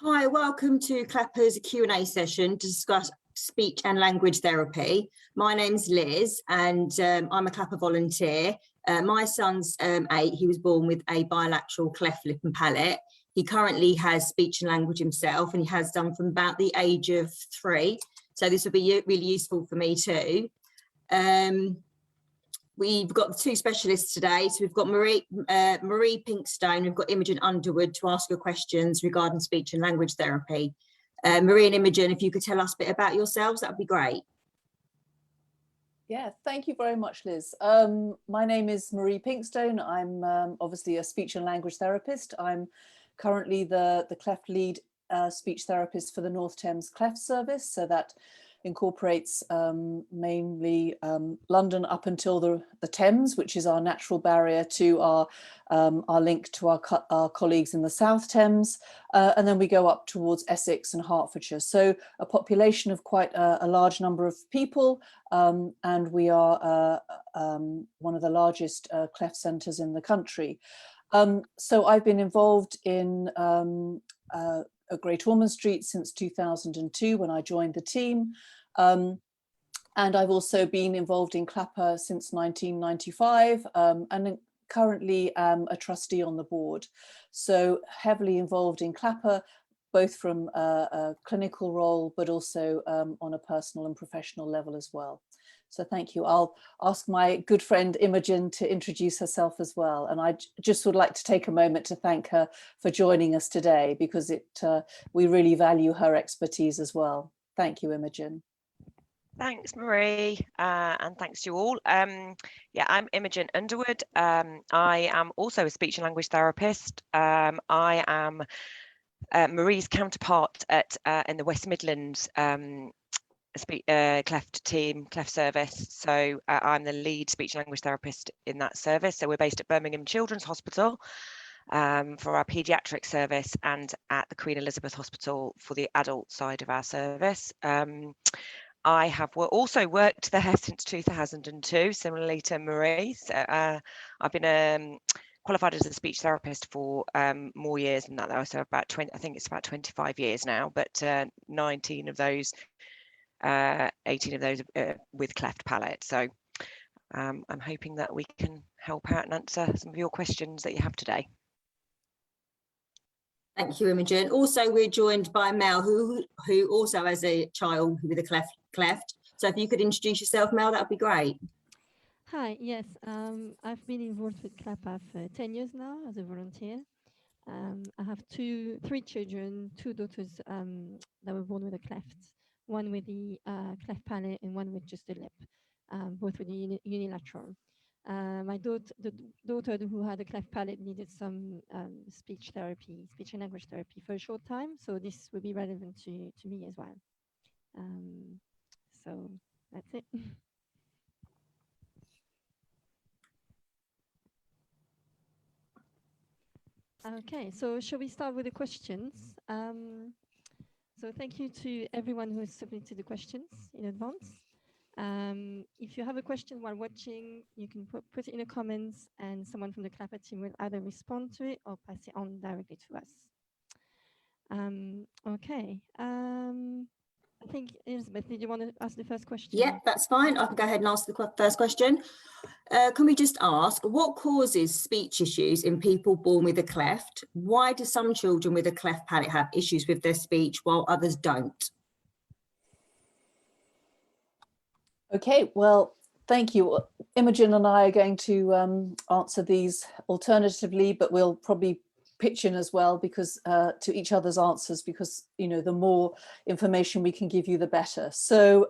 Hi, welcome to Clapper's Q&A session to discuss speech and language therapy. My name's Liz and I'm a Clapper volunteer. My son's 8, he was born with a bilateral cleft lip and palate. He currently has speech and language himself and he has done from about the age of 3. So this will be really useful for me too. We've got 2 specialists today. So we've got Marie Pinkstone, we've got Imogen Underwood to ask her questions regarding speech and language therapy. Marie and Imogen, if you could tell us a bit about yourselves, that would be great. Yeah, thank you very much, Liz. My name is Marie Pinkstone. I'm obviously a speech and language therapist. I'm currently the cleft lead speech therapist for the North Thames Cleft Service. So that incorporates mainly London up until the Thames, which is our natural barrier to our link to our colleagues in the South Thames, and then we go up towards Essex and Hertfordshire. So a population of quite a large number of people, and we are one of the largest cleft centres in the country. So I've been involved in Great Ormond Street since 2002 when I joined the team. And I've also been involved in Clapper since 1995 and currently am a trustee on the board. So heavily involved in Clapper, both from a clinical role, but also on a personal and professional level as well. So thank you. I'll ask my good friend Imogen to introduce herself as well. And I just would like to take a moment to thank her for joining us today because we really value her expertise as well. Thank you, Imogen. Thanks, Marie, and thanks to you all. Yeah, I'm Imogen Underwood. I am also a speech and language therapist. I am Marie's counterpart in the West Midlands cleft service. So I'm the lead speech and language therapist in that service. So we're based at Birmingham Children's Hospital for our paediatric service and at the Queen Elizabeth Hospital for the adult side of our service. I have also worked there since 2002, similarly to Marie. So I've been qualified as a speech therapist for more years than that, though. So about 20, I think it's about 25 years now, but 19 of those 18 of those with CleftPalate. So I'm hoping that we can help out and answer some of your questions that you have today. Thank you, Imogen. Also, we're joined by Mel, who also has a child with a cleft. So if you could introduce yourself, Mel, that would be great. Hi, yes, I've been involved with CleftPalate for 10 years now as a volunteer. I have 3 children, 2 daughters that were born with a cleft, one with the cleft palate and one with just a lip, both with the unilateral. The daughter who had a cleft palate needed some speech and language therapy for a short time, so this would be relevant to me as well. So that's it. Okay, so shall we start with the questions? So thank you to everyone who has submitted the questions in advance. If you have a question while watching, you can put it in the comments and someone from the Clapper team will either respond to it or pass it on directly to us. Okay. I think, Elizabeth, did you want to ask the first question? Yeah, that's fine. I can go ahead and ask the first question. Can we just ask, what causes speech issues in people born with a cleft? Why do some children with a cleft palate have issues with their speech while others don't? Okay, well, thank you. Imogen and I are going to answer these alternatively, but we'll probably pitch in as well because to each other's answers, because the more information we can give you, the better. So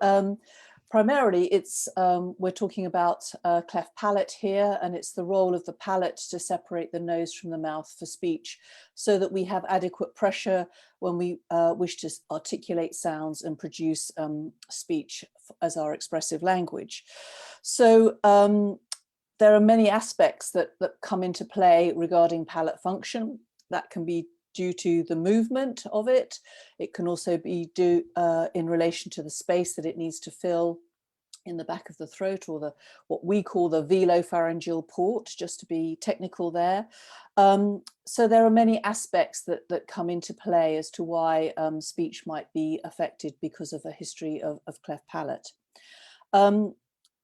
primarily it's we're talking about cleft palate here, and it's the role of the palate to separate the nose from the mouth for speech so that we have adequate pressure when we wish to articulate sounds and produce speech as our expressive language. So there are many aspects that come into play regarding palate function. That can be due to the movement of it. It can also be due in relation to the space that it needs to fill. in the back of the throat, or the what we call the velopharyngeal port, just to be technical there. So there are many aspects that come into play as to why speech might be affected because of a history of cleft palate.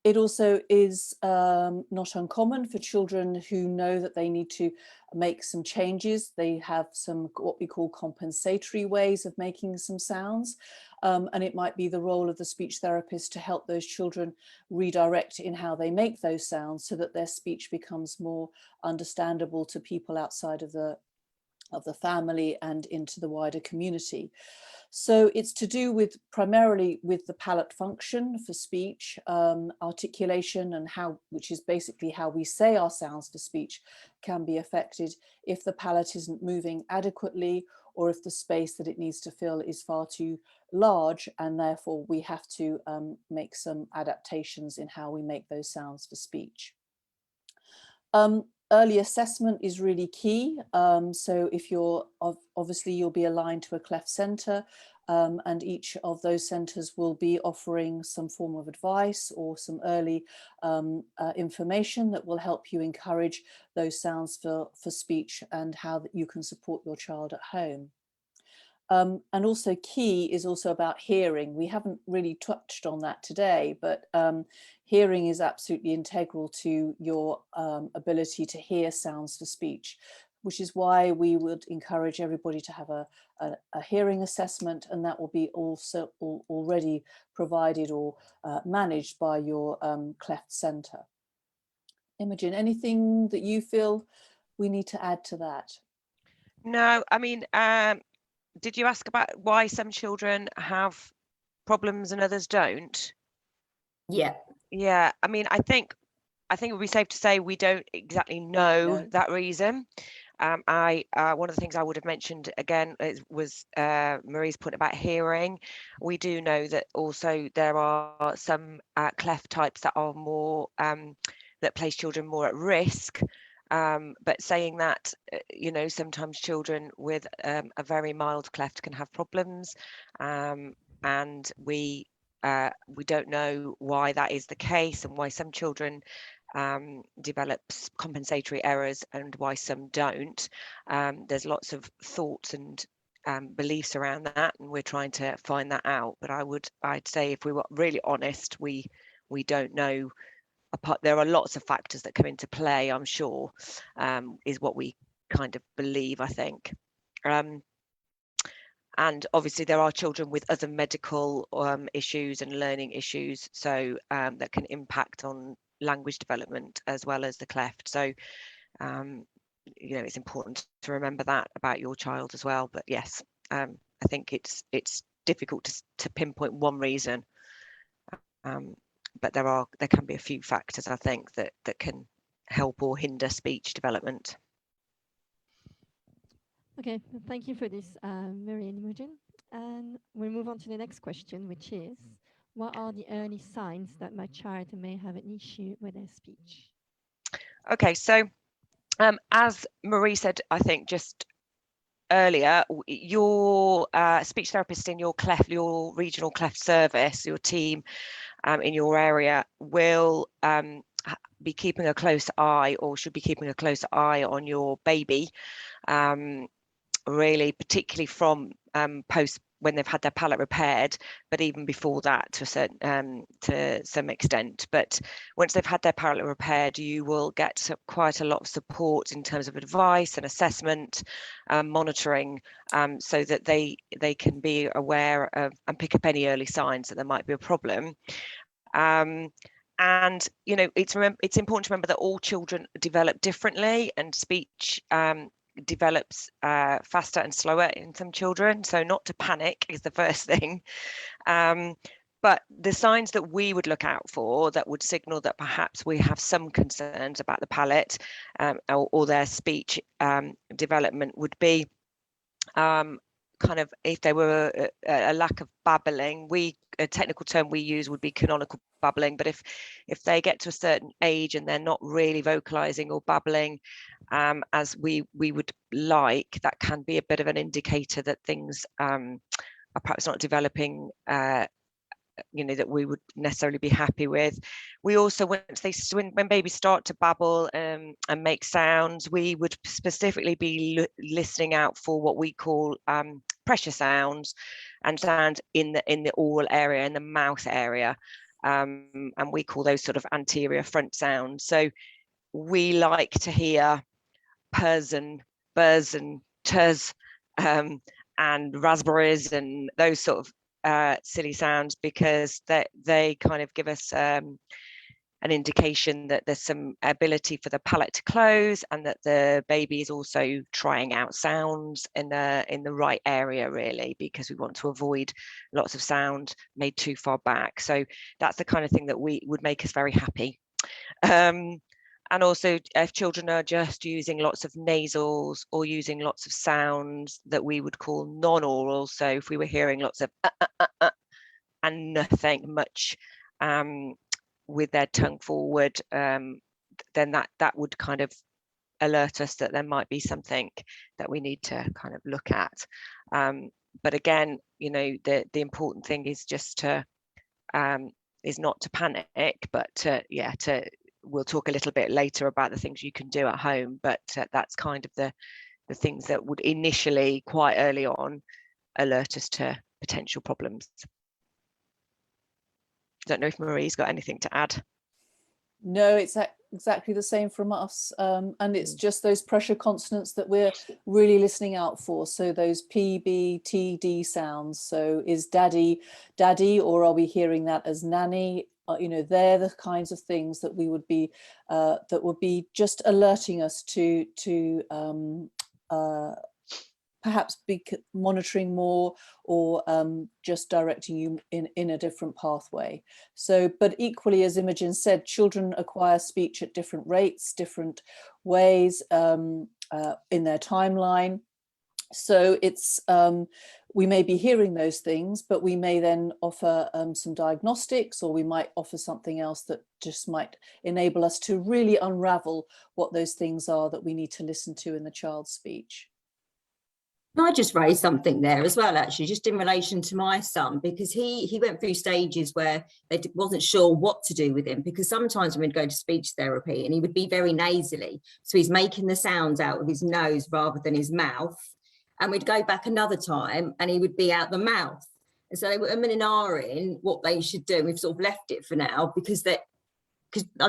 It also is not uncommon for children who know that they need to make some changes. They have some what we call compensatory ways of making some sounds. And it might be the role of the speech therapist to help those children redirect in how they make those sounds so that their speech becomes more understandable to people outside of the family and into the wider community. So it's to do with primarily with the palate function for speech, articulation, and which is basically how we say our sounds for speech, can be affected if the palate isn't moving adequately, or if the space that it needs to fill is far too large, and therefore we have to make some adaptations in how we make those sounds for speech. Early assessment is really key. So if you're obviously you'll be aligned to a cleft centre, and each of those centres will be offering some form of advice or some early information that will help you encourage those sounds for speech and how that you can support your child at home. And also key is also about hearing. We haven't really touched on that today, but hearing is absolutely integral to your ability to hear sounds for speech, which is why we would encourage everybody to have a hearing assessment, and that will be also already provided or managed by your cleft centre. Imogen, anything that you feel we need to add to that? No, I mean, did you ask about why some children have problems and others don't? Yeah. Yeah, I mean, I think it would be safe to say we don't exactly know that reason. One of the things I would have mentioned again was Marie's point about hearing. We do know that also there are some cleft types that are more that place children more at risk. But saying that, you know, sometimes children with a very mild cleft can have problems, and we don't know why that is the case and why some children develop compensatory errors and why some don't. There's lots of thoughts and beliefs around that, and we're trying to find that out. But I'd say if we were really honest, we don't know. There are lots of factors that come into play, I'm sure, is what we kind of believe, I think. And obviously there are children with other medical issues and learning issues, so that can impact on language development as well as the cleft. So, you know, it's important to remember that about your child as well. But yes, I think it's difficult to pinpoint one reason. But there can be a few factors, I think, that can help or hinder speech development. Okay, thank you for this, Mary and Imogen. And we'll move on to the next question, which is, what are the early signs that my child may have an issue with their speech? Okay, so as Marie said, I think just earlier, your speech therapist in your regional cleft service, your team in your area will be keeping a close eye, or should be keeping a close eye on your baby, really, particularly from post when they've had their palate repaired, but even before that to some extent. But once they've had their palate repaired, you will get quite a lot of support in terms of advice and assessment, monitoring, so that they can be aware of and pick up any early signs that there might be a problem. And you know, it's important to remember that all children develop differently, and speech develops faster and slower in some children, so not to panic is the first thing. But the signs that we would look out for that would signal that perhaps we have some concerns about the palate or their speech development would be kind of if there were a lack of babbling. A technical term we use would be canonical babbling, but if they get to a certain age and they're not really vocalizing or babbling as we would like, that can be a bit of an indicator that things are perhaps not developing you know, that we would necessarily be happy with. We also, when babies start to babble and make sounds, we would specifically be listening out for what we call pressure sounds and sounds in the oral area, in the mouth area, and we call those sort of anterior front sounds. So we like to hear pers and burs and ters and raspberries and those sort of silly sounds, because they kind of give us an indication that there's some ability for the palate to close, and that the baby is also trying out sounds in the right area, really, because we want to avoid lots of sound made too far back. So that's the kind of thing that would make us very happy. And also, if children are just using lots of nasals or using lots of sounds that we would call non-oral, so if we were hearing lots of and nothing much with their tongue forward, then that would kind of alert us that there might be something that we need to kind of look at. But again, you know, the important thing is just to is not to panic, but we'll talk a little bit later about the things you can do at home, but that's kind of the things that would initially, quite early on, alert us to potential problems. Don't know if Marie's got anything to add. No, it's exactly the same from us, and it's just those pressure consonants that we're really listening out for. So those P, B, T, D sounds. So is daddy, daddy, or are we hearing that as nanny? You know, they're the kinds of things that we would be just alerting us to perhaps be monitoring more, or just directing you in a different pathway. So, but equally, as Imogen said, children acquire speech at different rates, different ways in their timeline. So it's we may be hearing those things, but we may then offer some diagnostics, or we might offer something else that just might enable us to really unravel what those things are that we need to listen to in the child's speech. Can I just raise something there as well, actually, just in relation to my son, because he went through stages where they wasn't sure what to do with him, because sometimes we'd go to speech therapy and he would be very nasally. So he's making the sounds out of his nose rather than his mouth. And we'd go back another time and he would be out the mouth. And so they were umming and ahhing what they should do. We've sort of left it for now because I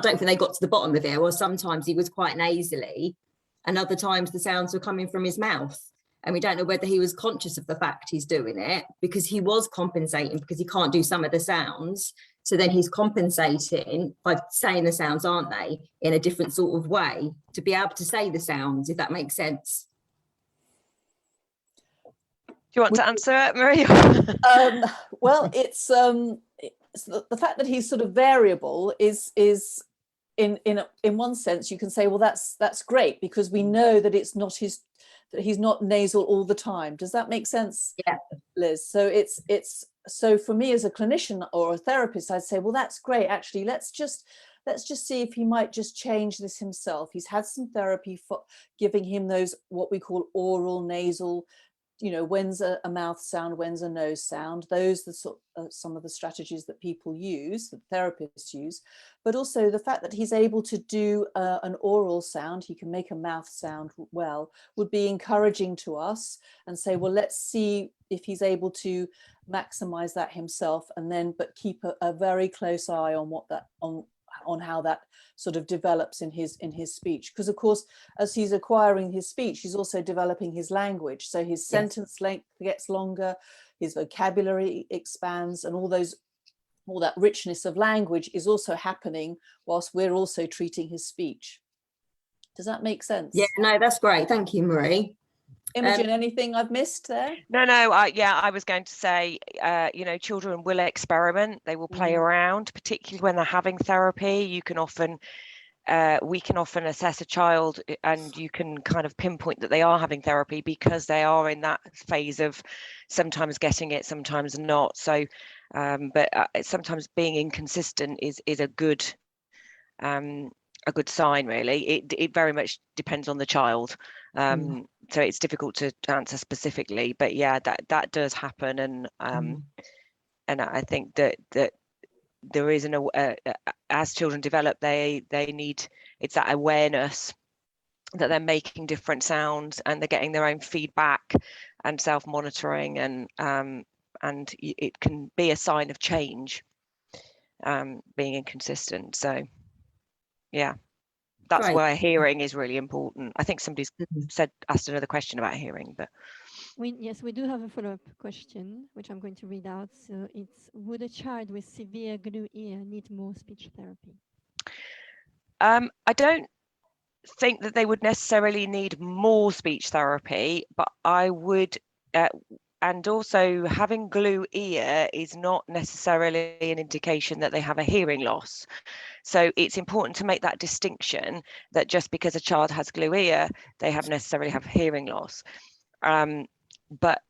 don't think they got to the bottom of it. Or sometimes he was quite nasally and other times the sounds were coming from his mouth. And we don't know whether he was conscious of the fact he's doing it, because he was compensating because he can't do some of the sounds. So then he's compensating by saying the sounds, aren't they, in a different sort of way to be able to say the sounds, if that makes sense. Do you want to answer it, Marie? Well, it's the fact that he's sort of variable is in one sense you can say, well, that's great, because we know that it's not that he's not nasal all the time. Does that make sense? Yeah, Liz. So it's so for me as a clinician or a therapist, I'd say, well, that's great. Actually, let's just see if he might just change this himself. He's had some therapy for giving him those what we call oral nasal, you know, when's a mouth sound, when's a nose sound. Those are some of the strategies that people use, that therapists use. But also the fact that he's able to do an oral sound, he can make a mouth sound well, would be encouraging to us, and say, well, let's see if he's able to maximize that himself, and then but keep a very close eye on what that on how that sort of develops in his speech, because of course as he's acquiring his speech he's also developing his language, so his sentence length gets longer, his vocabulary expands, and all that richness of language is also happening whilst we're also treating his speech. Does that make sense? Yeah, no, that's great. Thank you, Marie. Imogen, anything I've missed there? No, I was going to say, you know, children will experiment, they will play around, particularly when they're having therapy. We can often assess a child and you can kind of pinpoint that they are having therapy because they are in that phase of sometimes getting it, sometimes not. So, but sometimes being inconsistent is a good sign, really. It very much depends on the child. So it's difficult to answer specifically, but yeah, that does happen, and I think that there is as children develop, they need, it's that awareness that they're making different sounds and they're getting their own feedback and self-monitoring, and it can be a sign of change, being inconsistent. So yeah, that's Great. why hearing is really important. I think somebody's asked another question about hearing, but Yes, we do have a follow-up question, which I'm going to read out. So it's, would a child with severe glue ear need more speech therapy? I don't think that they would necessarily need more speech therapy, but I would, and also having glue ear is not necessarily an indication that they have a hearing loss. So it's important to make that distinction, that just because a child has glue ear, they necessarily have hearing loss. But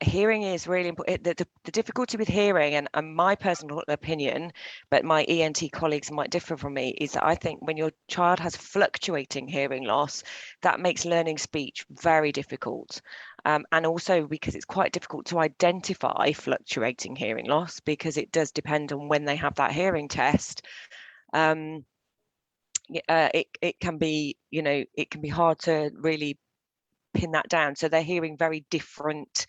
hearing is really important. The difficulty with hearing, and my personal opinion, but my ENT colleagues might differ from me, is that I think when your child has fluctuating hearing loss, that makes learning speech very difficult. And also because it's quite difficult to identify fluctuating hearing loss, because it does depend on when they have that hearing test. It can be, it can be hard to really pin that down. So they're hearing very different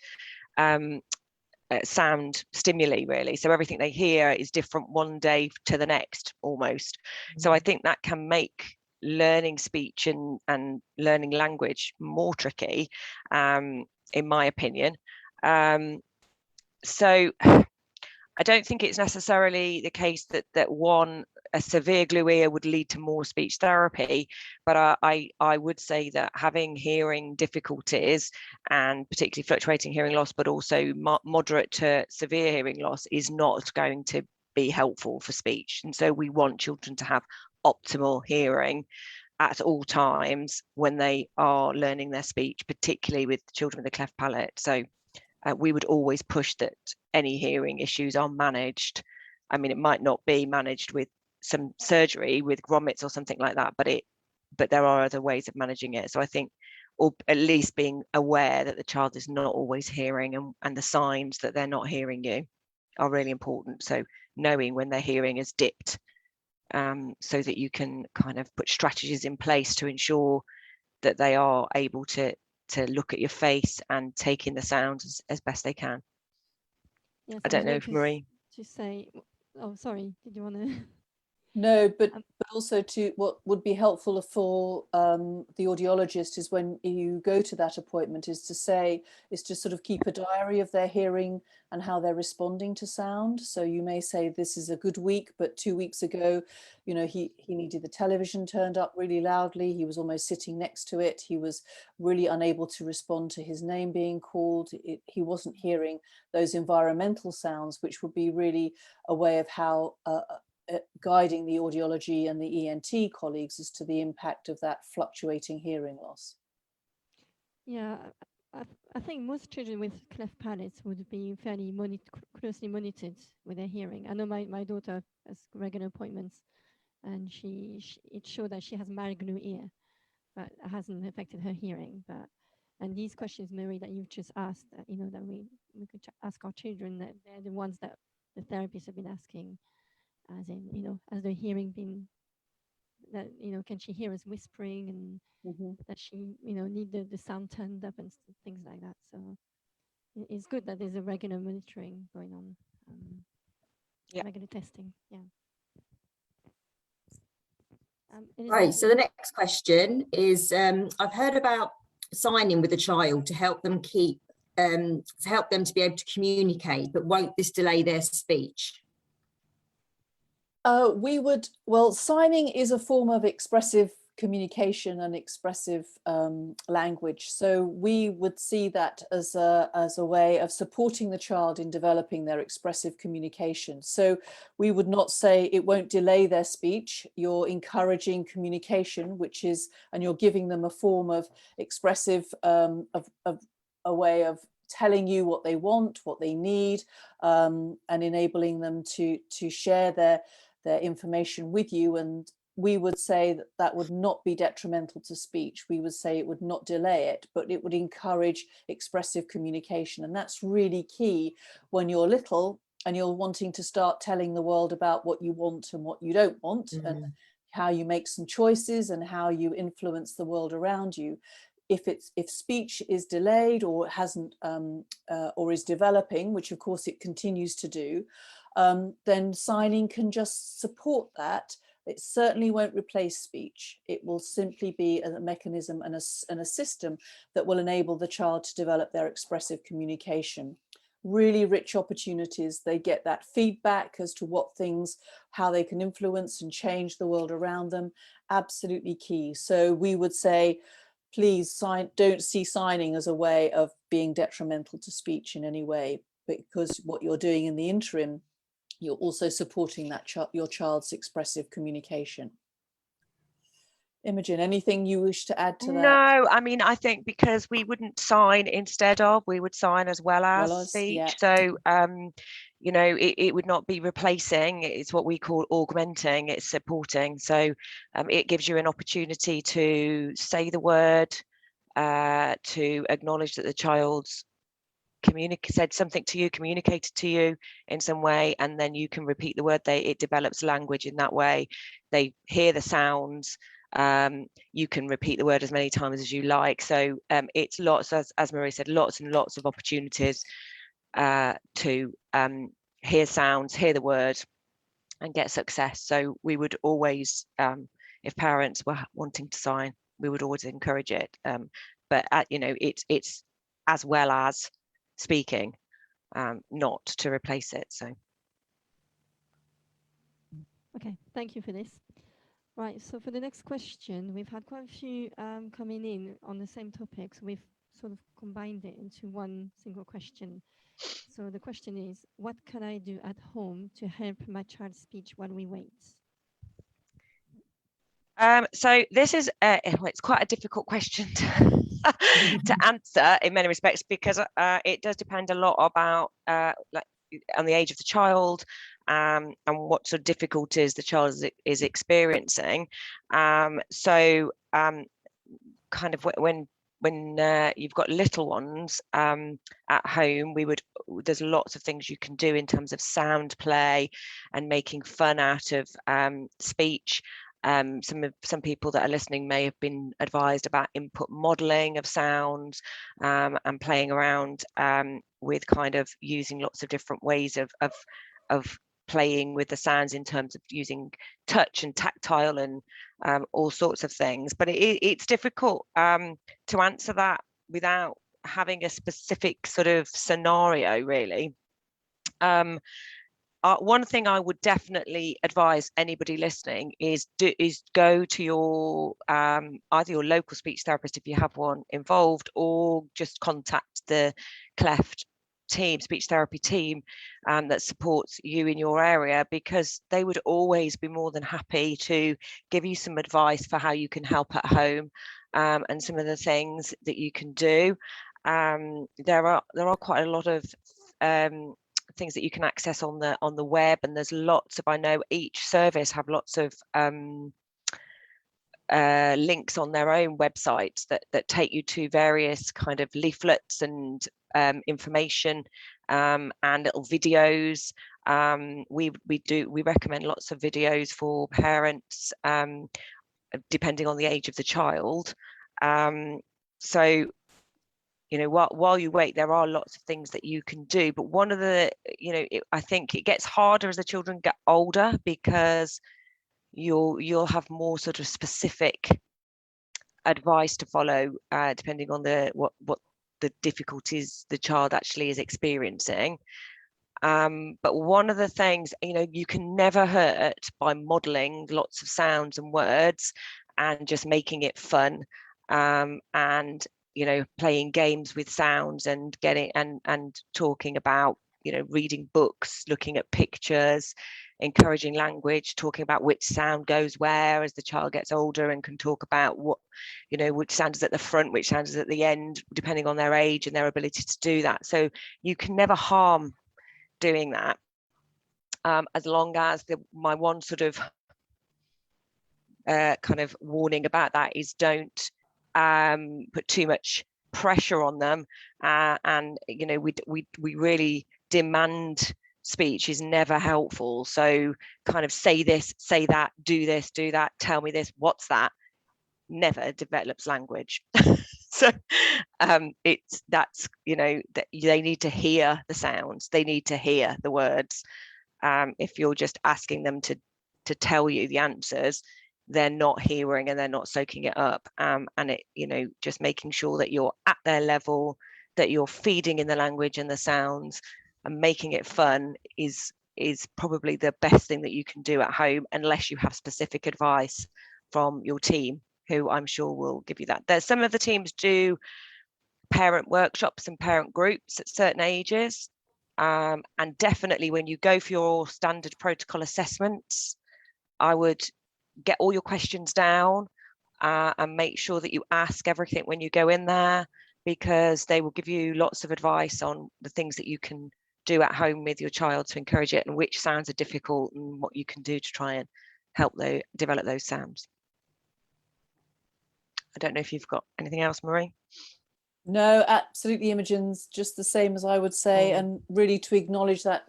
sound stimuli, really. So everything they hear is different one day to the next, almost. So I think that can make learning speech and learning language more tricky, in my opinion. So I don't think it's necessarily the case that a severe glue ear would lead to more speech therapy, but I would say that having hearing difficulties, and particularly fluctuating hearing loss, but also moderate to severe hearing loss, is not going to be helpful for speech. And so we want children to have optimal hearing at all times when they are learning their speech, particularly with children with a cleft palate. So we would always push that any hearing issues are managed. I mean, it might not be managed with some surgery with grommets or something like that, but there are other ways of managing it. So I think, or at least being aware that the child is not always hearing, and the signs that they're not hearing you are really important. So knowing when their hearing is dipped, so that you can kind of put strategies in place to ensure that they are able to look at your face and take in the sounds as best they can. Yes, I don't know if Marie. To say, oh, sorry, did you want to? No, but also to what would be helpful for the audiologist is when you go to that appointment is to sort of keep a diary of their hearing and how they're responding to sound. So you may say this is a good week, but 2 weeks ago, he needed the television turned up really loudly. He was almost sitting next to it. He was really unable to respond to his name being called. He wasn't hearing those environmental sounds, which would be really a way of how guiding the audiology and the ENT colleagues as to the impact of that fluctuating hearing loss. Yeah, I think most children with cleft palates would be fairly closely monitored with their hearing. I know my daughter has regular appointments, and it showed that she has mild glue ear, but it hasn't affected her hearing. And these questions, Marie, that you've just asked, that we could ask our children, that they're the ones that the therapists have been asking. As in, has the hearing been that, can she hear us whispering, and that she, need the sound turned up and things like that. So it's good that there's a regular monitoring going on, regular testing. Yeah. Right. So the next question is, I've heard about signing with a child to help them to be able to communicate, but won't this delay their speech? Signing is a form of expressive communication and expressive language. So we would see that as a way of supporting the child in developing their expressive communication. So we would not say it won't delay their speech. You're encouraging communication, and you're giving them a form of expressive, of a way of telling you what they want, what they need, and enabling them to share their information with you, and we would say that that would not be detrimental to speech. We would say it would not delay it, but it would encourage expressive communication. And that's really key when you're little and you're wanting to start telling the world about what you want and what you don't want, and how you make some choices and how you influence the world around you. If speech is delayed or hasn't or is developing, which of course it continues to do, then signing can just support that. It certainly won't replace speech. It will simply be a mechanism and a system that will enable the child to develop their expressive communication. Really rich opportunities. They get that feedback as to what things, how they can influence and change the world around them. Absolutely key. So we would say, please don't see signing as a way of being detrimental to speech in any way, because what you're doing in the interim, you're also supporting that your child's expressive communication. Imogen, anything you wish to add to that? No, I mean, I think because we wouldn't sign instead of, we would sign as well as speech. Yeah. So, you know, it would not be replacing. It's what we call augmenting. It's supporting. So it gives you an opportunity to say the word, to acknowledge that the child's said something to you, communicated to you in some way, and then you can repeat the word. It develops language in that way. They hear the sounds. You can repeat the word as many times as you like. So it's lots, as Marie said, lots and lots of opportunities to hear sounds, hear the word, and get success. So we would always, if parents were wanting to sign, we would always encourage it. But you know, it's as well as speaking, not to replace it. So. Okay, thank you for this. Right, so for the next question, we've had quite a few coming in on the same topic, so we've sort of combined it into one single question. So the question is, what can I do at home to help my child's speech while we wait? So this is it's quite a difficult question to answer in many respects, because it does depend a lot about like on the age of the child, and what sort of difficulties the child is experiencing. So kind of when you've got little ones at home, there's lots of things you can do in terms of sound play and making fun out of speech. Some people that are listening may have been advised about input modeling of sounds, and playing around with kind of using lots of different ways of playing with the sounds in terms of using touch and tactile and all sorts of things. But it's difficult to answer that without having a specific sort of scenario, really. One thing I would definitely advise anybody listening is go to your either your local speech therapist if you have one involved, or just contact the Cleft team, speech therapy team, that supports you in your area, because they would always be more than happy to give you some advice for how you can help at home, and some of the things that you can do. There are quite a lot of things that you can access on the web, and there's lots of, I know each service have lots of links on their own websites that take you to various kind of leaflets and information, and little videos. We recommend lots of videos for parents, depending on the age of the child. So, you know, while you wait, there are lots of things that you can do. But one of the, you know, I think it gets harder as the children get older, because you'll have more sort of specific advice to follow, depending on what the difficulties the child actually is experiencing. But one of the things, you know, you can never hurt by modeling lots of sounds and words and just making it fun, and, you know, playing games with sounds and getting and talking about, you know, reading books, looking at pictures, encouraging language, talking about which sound goes where as the child gets older, and can talk about what, you know, which sound is at the front, which sound is at the end, depending on their age and their ability to do that. So you can never harm doing that, as long as my one sort of kind of warning about that is don't put too much pressure on them, and you know, we really demand speech is never helpful. So kind of say this, say that, do this, do that, tell me this, what's that, never develops language. So that's, you know, that they need to hear the sounds, they need to hear the words. If you're just asking them to tell you the answers, they're not hearing and they're not soaking it up. And it, you know, just making sure that you're at their level, that you're feeding in the language and the sounds and making it fun is probably the best thing that you can do at home, unless you have specific advice from your team, who I'm sure will give you that. There's some of the teams do parent workshops and parent groups at certain ages. And definitely when you go for your standard protocol assessments, I would get all your questions down and make sure that you ask everything when you go in there, because they will give you lots of advice on the things that you can do at home with your child to encourage it, and which sounds are difficult and what you can do to try and help develop those sounds. I don't know if you've got anything else, Marie. No, absolutely, Imogen's just the same as I would say, and really to acknowledge that,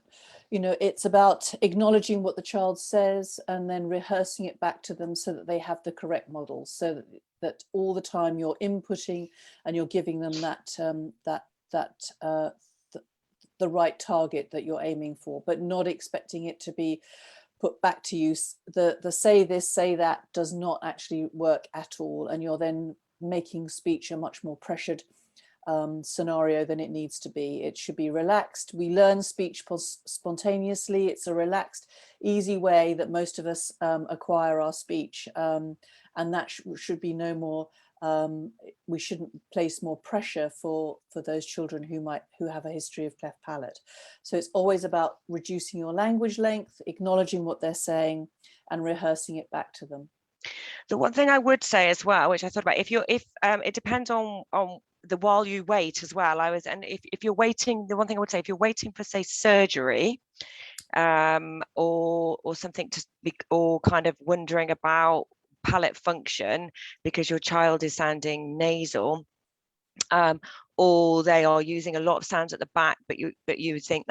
you know, it's about acknowledging what the child says and then rehearsing it back to them so that they have the correct models, so that all the time you're inputting and you're giving them the right target that you're aiming for, but not expecting it to be put back to you. The say this, say that does not actually work at all, and you're then making speech a much more pressured scenario than it needs to be. It should be relaxed. We learn speech spontaneously. It's a relaxed, easy way that most of us acquire our speech, and that should be no more. We shouldn't place more pressure for those children who have a history of cleft palate. So it's always about reducing your language length, acknowledging what they're saying, and rehearsing it back to them. The one thing I would say as well, which I thought about, if it depends on the while you wait as well. If you're waiting, the one thing I would say, if you're waiting for, say, surgery, or something or kind of wondering about palate function because your child is sounding nasal, or they are using a lot of sounds at the back, but you would think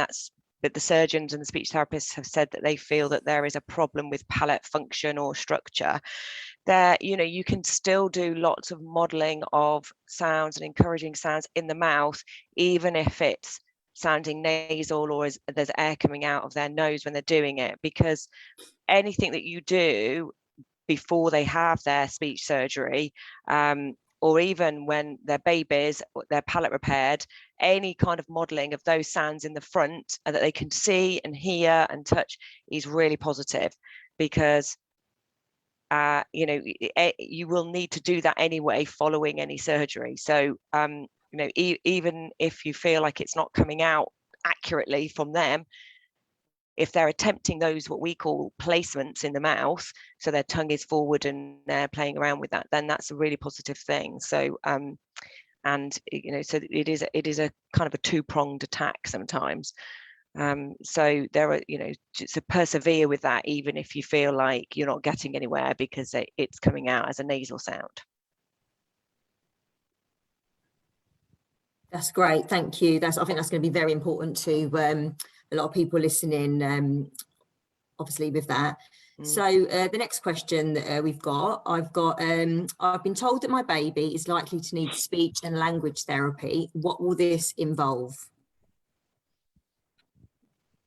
but the surgeons and the speech therapists have said that they feel that there is a problem with palate function or structure. There, you know, you can still do lots of modeling of sounds and encouraging sounds in the mouth, even if it's sounding nasal or there's air coming out of their nose when they're doing it, because anything that you do before they have their speech surgery, or even when they're babies, their palate repaired, any kind of modeling of those sounds in the front that they can see and hear and touch is really positive, because you know, you will need to do that anyway following any surgery. So you know, even if you feel like it's not coming out accurately from them, if they're attempting those what we call placements in the mouth, so their tongue is forward and they're playing around with that, then that's a really positive thing. So and you know, so it is a kind of a two-pronged attack sometimes. So there are, you know, to persevere with that, even if you feel like you're not getting anywhere because it's coming out as a nasal sound. That's great, thank you. I think that's going to be very important to a lot of people listening, obviously with that. So the next question that I've been told that my baby is likely to need speech and language therapy. What will this involve?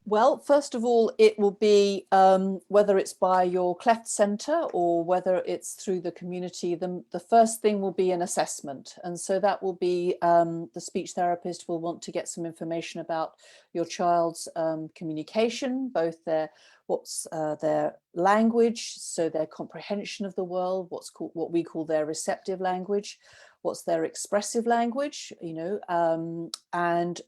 Well, first of all, it will be whether it's by your cleft centre or whether it's through the community, the first thing will be an assessment. And so that will be the speech therapist will want to get some information about your child's communication, both their language, so their comprehension of the world, what we call their receptive language, what's their expressive language, you know, and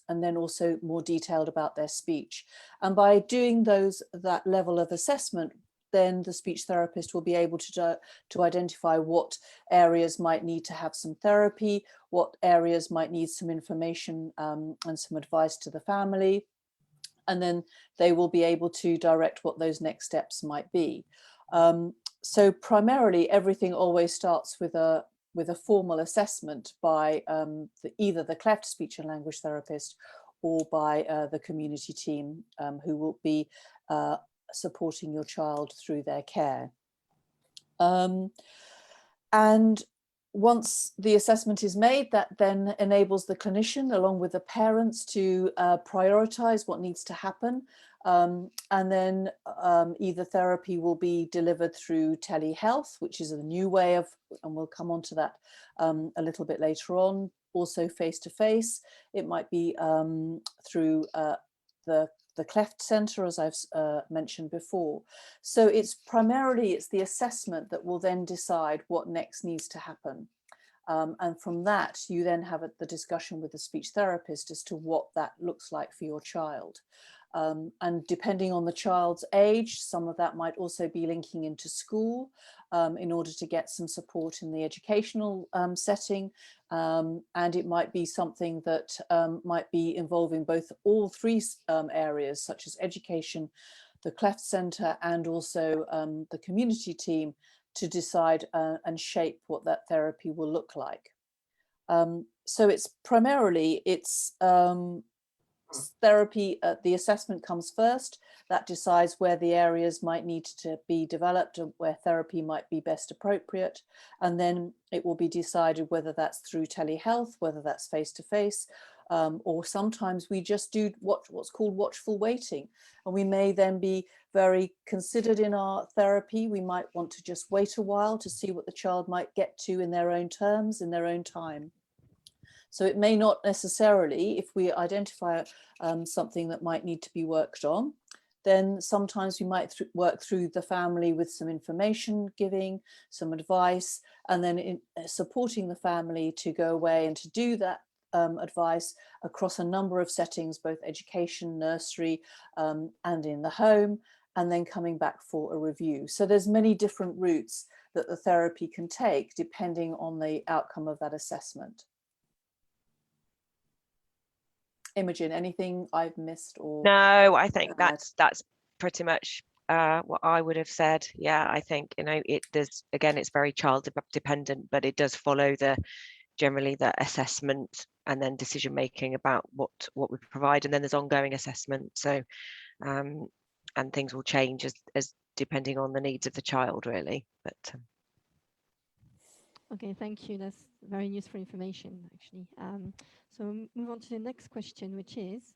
then also more detailed about their speech. And by doing that level of assessment, then the speech therapist will be able to identify what areas might need to have some therapy, what areas might need some information and some advice to the family. And then they will be able to direct what those next steps might be. So primarily everything always starts with a formal assessment by either the cleft speech and language therapist or by the community team who will be supporting your child through their care. And once the assessment is made, that then enables the clinician, along with the parents, to prioritise what needs to happen. And then either therapy will be delivered through telehealth, which is a new way of, and we'll come on to that a little bit later on, also face-to-face. It might be through the Cleft Centre, as I've mentioned before. So it's primarily, it's the assessment that will then decide what next needs to happen. And from that, you then have the discussion with the speech therapist as to what that looks like for your child. And depending on the child's age, some of that might also be linking into school in order to get some support in the educational setting. And it might be something that might be involving all three areas, such as education, the Cleft Centre, and also the community team, to decide and shape what that therapy will look like. So it's primarily, therapy, the assessment comes first. That decides where the areas might need to be developed and where therapy might be best appropriate. And then it will be decided whether that's through telehealth, whether that's face-to-face, or sometimes we just do what's called watchful waiting. And we may then be very considered in our therapy. We might want to just wait a while to see what the child might get to in their own terms, in their own time. So it may not necessarily, if we identify something that might need to be worked on, then sometimes we might work through the family with some information giving, some advice, and then supporting the family to go away and to do that advice across a number of settings, both education, nursery, and in the home, and then coming back for a review. So there's many different routes that the therapy can take depending on the outcome of that assessment. Imogen, anything I've missed or? No, I think that's pretty much what I would have said. Yeah, I think, you know, again, it's very child dependent, but it does follow generally the assessment and then decision making about what we provide, and then there's ongoing assessment. So and things will change as depending on the needs of the child, really. But okay, thank you. That's very useful information, actually. So move on to the next question, which is,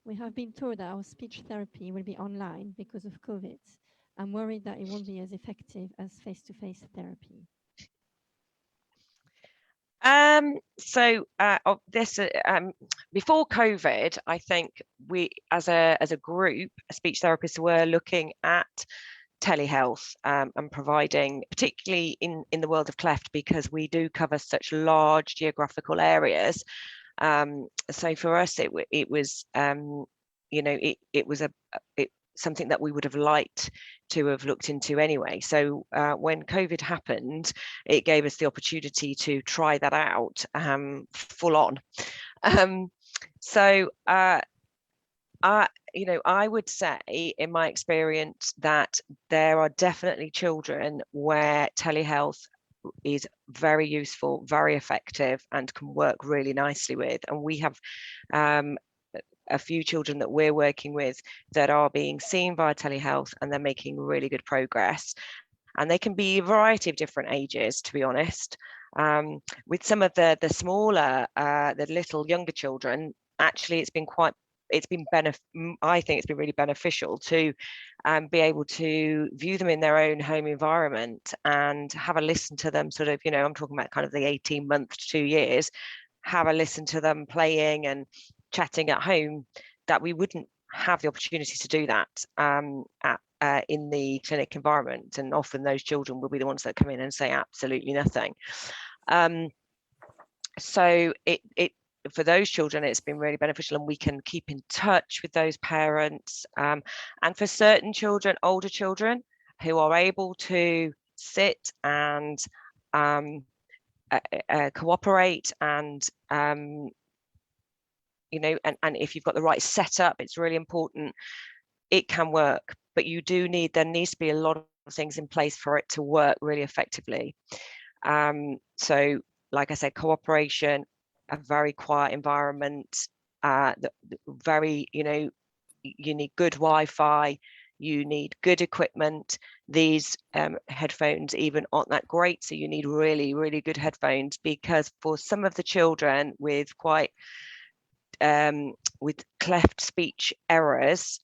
we have been told that our speech therapy will be online because of COVID. I'm worried that it won't be as effective as face-to-face therapy. Before COVID, I think we, as a group, speech therapists were looking at telehealth and providing, particularly in the world of cleft, because we do cover such large geographical areas. So for us, it was you know, it was something that we would have liked to have looked into anyway. So when COVID happened, it gave us the opportunity to try that out full on. You know, I would say, in my experience, that there are definitely children where telehealth is very useful, very effective, and can work really nicely with. And we have a few children that we're working with that are being seen via telehealth, and they're making really good progress. And they can be a variety of different ages, to be honest. With some of the smaller, the little younger children, actually, I think it's been really beneficial to be able to view them in their own home environment and have a listen to them, sort of, you know, I'm talking about kind of the 18 months to 2 years, have a listen to them playing and chatting at home, that we wouldn't have the opportunity to do that in the clinic environment. And often those children will be the ones that come in and say absolutely nothing. So for those children, it's been really beneficial, and we can keep in touch with those parents. And for certain children, older children, who are able to sit and cooperate and you know, and if you've got the right setup, it's really important. It can work, but there needs to be a lot things in place for it to work really effectively. So like I said, cooperation, a very quiet environment, very, you know, you need good Wi-Fi, you need good equipment. These headphones even aren't that great, so you need really, really good headphones, because for some of the children with quite with cleft speech errors,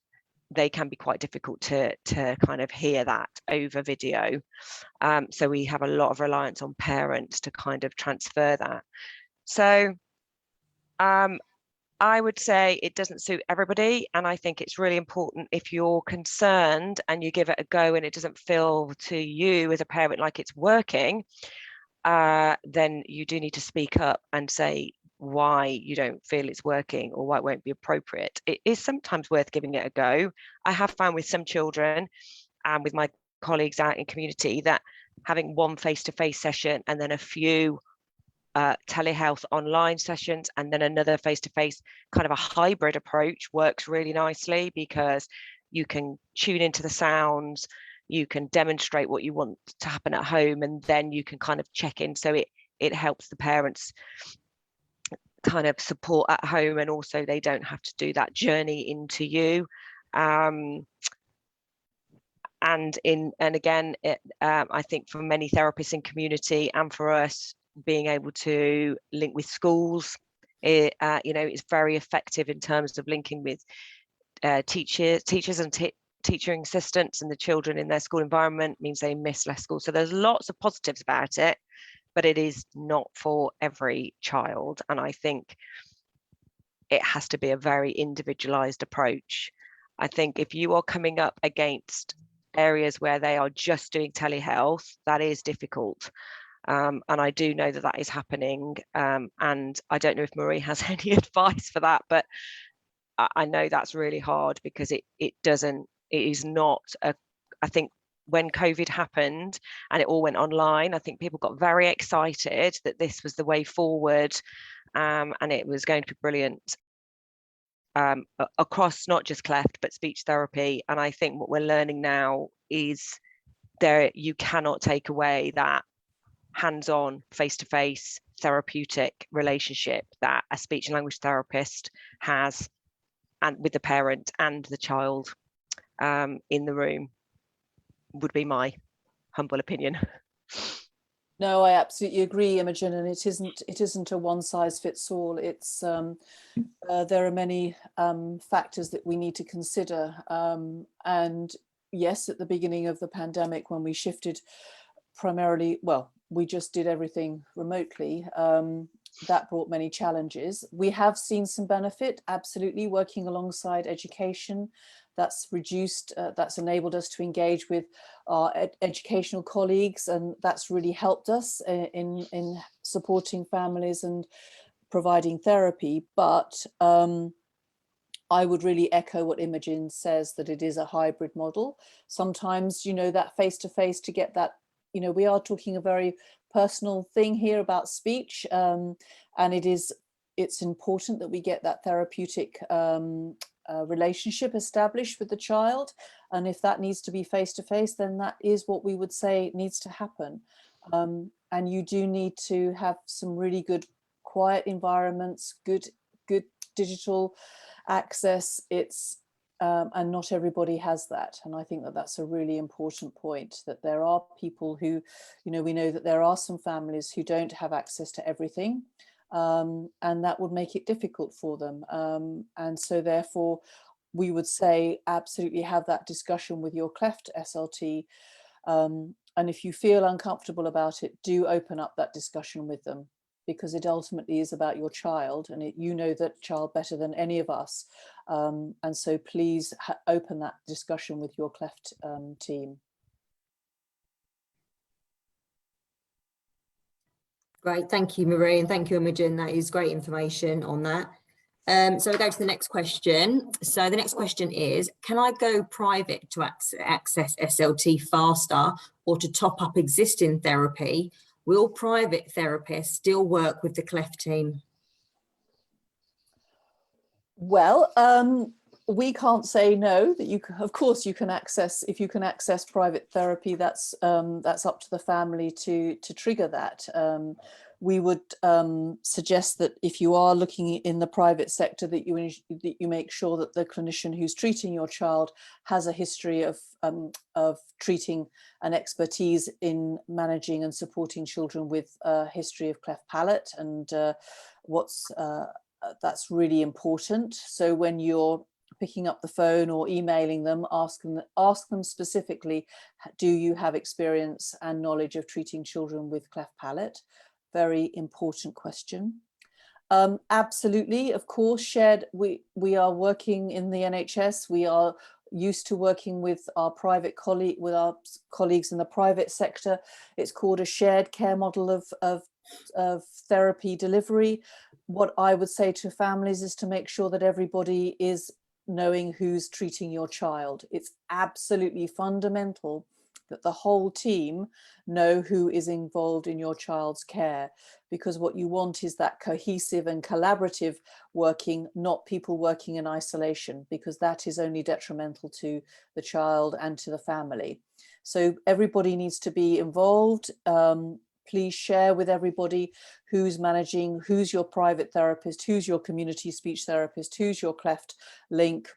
they can be quite difficult to kind of hear that over video. So we have a lot of reliance on parents to kind of transfer that. So I would say it doesn't suit everybody, and I think it's really important, if you're concerned and you give it a go and it doesn't feel to you as a parent like it's working, then you do need to speak up and say why you don't feel it's working or why it won't be appropriate. It is sometimes worth giving it a go. I have found with some children and with my colleagues out in community that having one face-to-face session and then a few telehealth online sessions and then another face-to-face, kind of a hybrid approach, works really nicely, because you can tune into the sounds, you can demonstrate what you want to happen at home, and then you can kind of check in. So it helps the parents kind of support at home, and also they don't have to do that journey into you. And again, I think for many therapists in community and for us, being able to link with schools, you know, is very effective in terms of linking with teachers and teaching assistants, and the children in their school environment means they miss less school. So there's lots of positives about it, but it is not for every child. And I think it has to be a very individualized approach. I think if you are coming up against areas where they are just doing telehealth, that is difficult. And I do know that that is happening. And I don't know if Marie has any advice for that, but I know that's really hard, because it is not I think when COVID happened and it all went online, I think people got very excited that this was the way forward, and it was going to be brilliant across not just cleft but speech therapy. And I think what we're learning now is you cannot take away that hands-on, face-to-face therapeutic relationship that a speech and language therapist has, and with the parent and the child in the room, would be my humble opinion. No, I absolutely agree, Imogen, and it isn't a one size fits all. It's there are many factors that we need to consider, and yes, at the beginning of the pandemic, when we shifted primarily, well, we just did everything remotely, that brought many challenges. We have seen some benefit, absolutely, working alongside education. That's reduced, that's enabled us to engage with our educational colleagues, and that's really helped us in supporting families and providing therapy. But I would really echo what Imogen says, that it is a hybrid model. Sometimes, you know, that face-to-face to get that, you know, we are talking a very personal thing here about speech, and it's important that we get that therapeutic relationship established with the child. And if that needs to be face-to-face, then that is what we would say needs to happen. And you do need to have some really good quiet environments, good digital access. And not everybody has that. And I think that that's a really important point, that there are people who, you know, we know that there are some families who don't have access to everything, and that would make it difficult for them. And so therefore, we would say absolutely have that discussion with your cleft SLT. And if you feel uncomfortable about it, do open up that discussion with them, because it ultimately is about your child, and you know that child better than any of us. And so please open that discussion with your cleft team. Great, thank you, Marie, and thank you, Imogen. That is great information on that. So we'll go to the next question. So the next question is, can I go private to access SLT faster or to top up existing therapy? Will private therapists still work with the cleft team? Well, we can't say no, that you can, of course you can access, if you can access private therapy, that's up to the family to trigger that. We would suggest that if you are looking in the private sector, that you make sure that the clinician who's treating your child has a history of treating and expertise in managing and supporting children with a history of cleft palate, and that's really important. So when you're picking up the phone or emailing them, ask them specifically, do you have experience and knowledge of treating children with cleft palate? Very important question. Absolutely, of course, shared. We are working in the NHS. We are used to working with our colleagues in the private sector. It's called a shared care model of therapy delivery. What I would say to families is to make sure that everybody is knowing who's treating your child. It's absolutely fundamental that the whole team know who is involved in your child's care, because what you want is that cohesive and collaborative working, not people working in isolation, because that is only detrimental to the child and to the family. So everybody needs to be involved. Please share with everybody who's managing, who's your private therapist, who's your community speech therapist, who's your cleft link,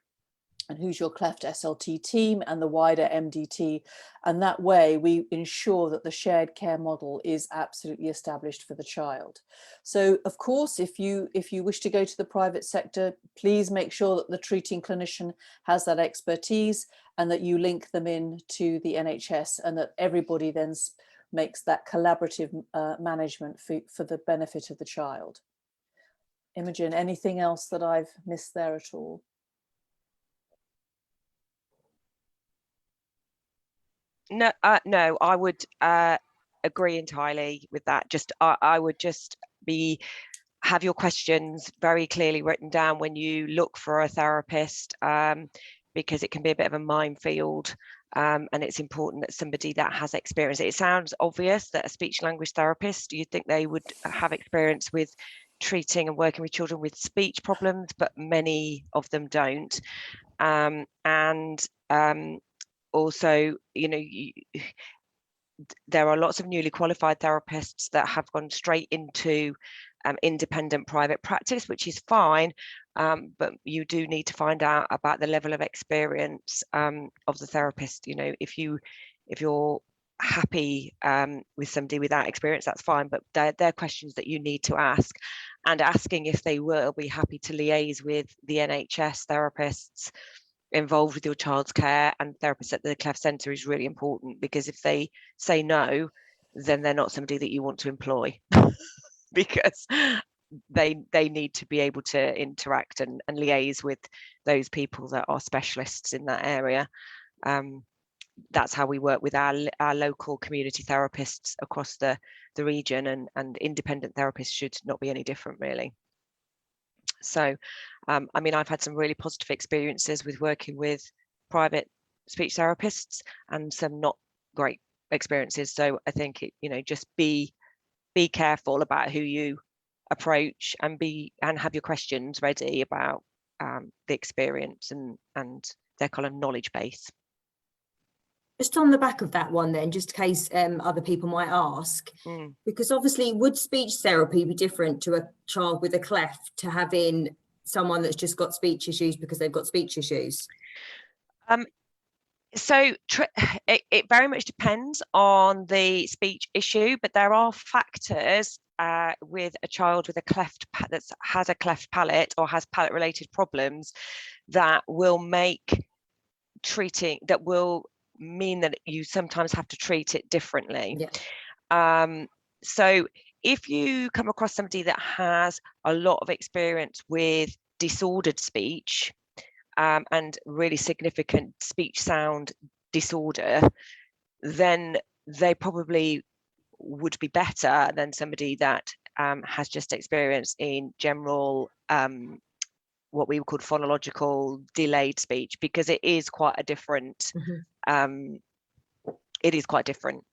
and who's your cleft SLT team and the wider MDT. And that way we ensure that the shared care model is absolutely established for the child. So of course, if you wish to go to the private sector, please make sure that the treating clinician has that expertise and that you link them in to the NHS, and that everybody then makes that collaborative management for the benefit of the child. Imogen, anything else that I've missed there at all? No, no, I would agree entirely with that. I would just have your questions very clearly written down when you look for a therapist, because it can be a bit of a minefield, and it's important that somebody that has experience. It sounds obvious that a speech language therapist, you'd think they would have experience with treating and working with children with speech problems, but many of them don't. Also, you know, there are lots of newly qualified therapists that have gone straight into independent private practice, which is fine, but you do need to find out about the level of experience of the therapist. You know, if you're happy with somebody without experience, that's fine, but they're questions that you need to ask, and asking if they will be happy to liaise with the NHS therapists involved with your child's care and therapists at the Cleft Centre is really important, because if they say no, then they're not somebody that you want to employ because they need to be able to interact and liaise with those people that are specialists in that area. That's how we work with our local community therapists across the region, and independent therapists should not be any different, really. So, I mean, I've had some really positive experiences with working with private speech therapists and some not great experiences. So I think, you know, just be careful about who you approach, and have your questions ready about the experience and their kind of knowledge base. Just on the back of that one then, just in case other people might ask, because obviously would speech therapy be different to a child with a cleft to having someone that's just got speech issues because they've got speech issues? So it very much depends on the speech issue, but there are factors with a child with a cleft that has a cleft palate or has palate related problems that will mean that you sometimes have to treat it differently. Yeah. So if you come across somebody that has a lot of experience with disordered speech and really significant speech sound disorder, then they probably would be better than somebody that has just experience in general what we would call phonological delayed speech, because it is quite a different it is quite different,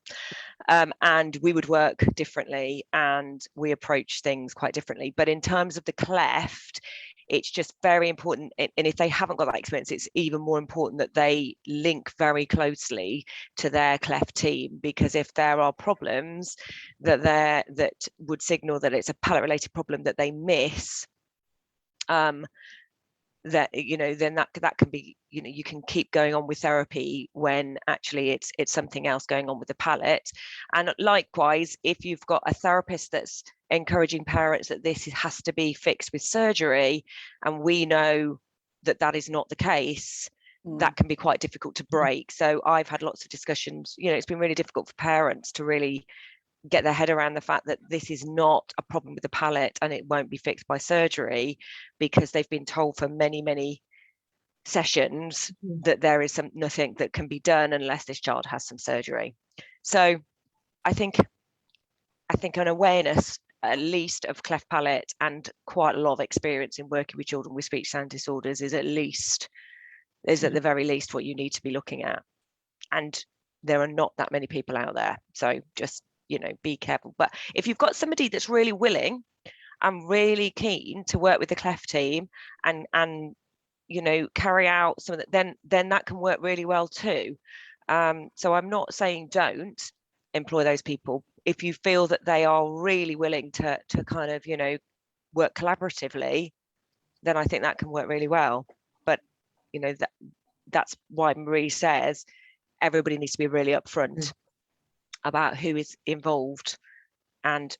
and we would work differently and we approach things quite differently. But in terms of the cleft, it's just very important. And if they haven't got that experience, it's even more important that they link very closely to their cleft team, because if there are problems that would signal that it's a palate related problem that they miss, that then that can be, you can keep going on with therapy when actually it's something else going on with the palate. And likewise, if you've got a therapist that's encouraging parents that this has to be fixed with surgery, and we know that that is not the case, that can be quite difficult to break. So I've had lots of discussions, it's been really difficult for parents to really get their head around the fact that this is not a problem with the palate and it won't be fixed by surgery, because they've been told for many sessions that there is nothing that can be done unless this child has some surgery. So I think an awareness at least of cleft palate and quite a lot of experience in working with children with speech sound disorders is at the very least what you need to be looking at. And there are not that many people out there, so just be careful. But if you've got somebody that's really willing and really keen to work with the cleft team and carry out some of that, then that can work really well too. So I'm not saying don't employ those people. If you feel that they are really willing to kind of work collaboratively, then I think that can work really well. But that's why Marie says everybody needs to be really upfront about who is involved and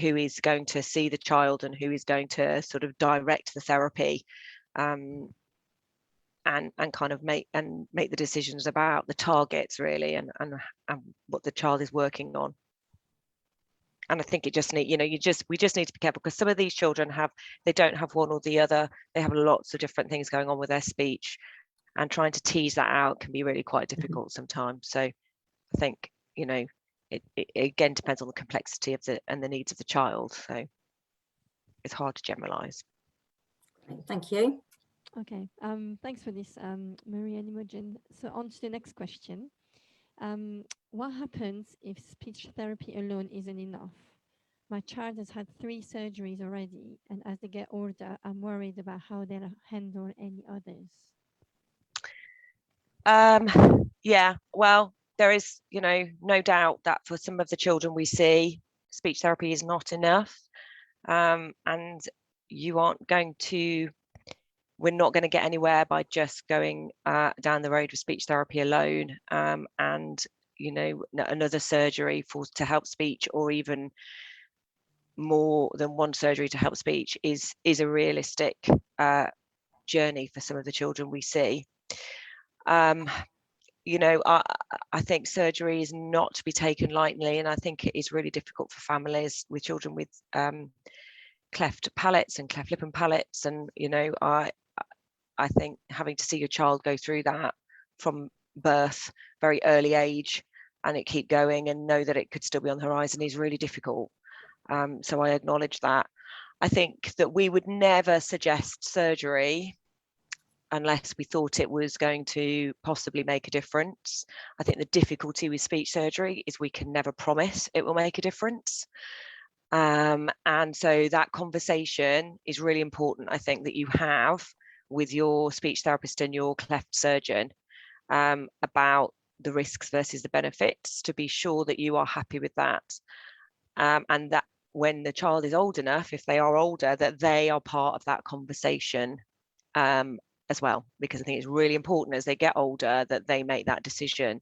who is going to see the child and who is going to sort of direct the therapy, and kind of make the decisions about the targets really, and what the child is working on. And I think it just need, we just need to be careful, because some of these children they don't have one or the other. They have lots of different things going on with their speech, and trying to tease that out can be really quite difficult sometimes. So I think, it again depends on the complexity of and the needs of the child. So it's hard to generalize. Thank you. Okay, thanks for this, Marie and Imogen. So on to the next question. What happens if speech therapy alone isn't enough? My child has had 3 surgeries already, and as they get older, I'm worried about how they'll handle any others. Yeah, well, there is, no doubt that for some of the children we see, speech therapy is not enough. And we're not going to get anywhere by just going down the road with speech therapy alone. And, another surgery to help speech, or even more than one surgery to help speech is a realistic journey for some of the children we see. I think surgery is not to be taken lightly, and I think it is really difficult for families with children with cleft palates and cleft lip and palates. And I think having to see your child go through that from birth, very early age, and it keep going and know that it could still be on the horizon is really difficult. So I acknowledge that. I think that we would never suggest surgery unless we thought it was going to possibly make a difference. I think the difficulty with speech surgery is we can never promise it will make a difference. And so that conversation is really important, I think, that you have with your speech therapist and your cleft surgeon about the risks versus the benefits, to be sure that you are happy with that. And that when the child is old enough, if they are older, that they are part of that conversation as well, because I think it's really important as they get older that they make that decision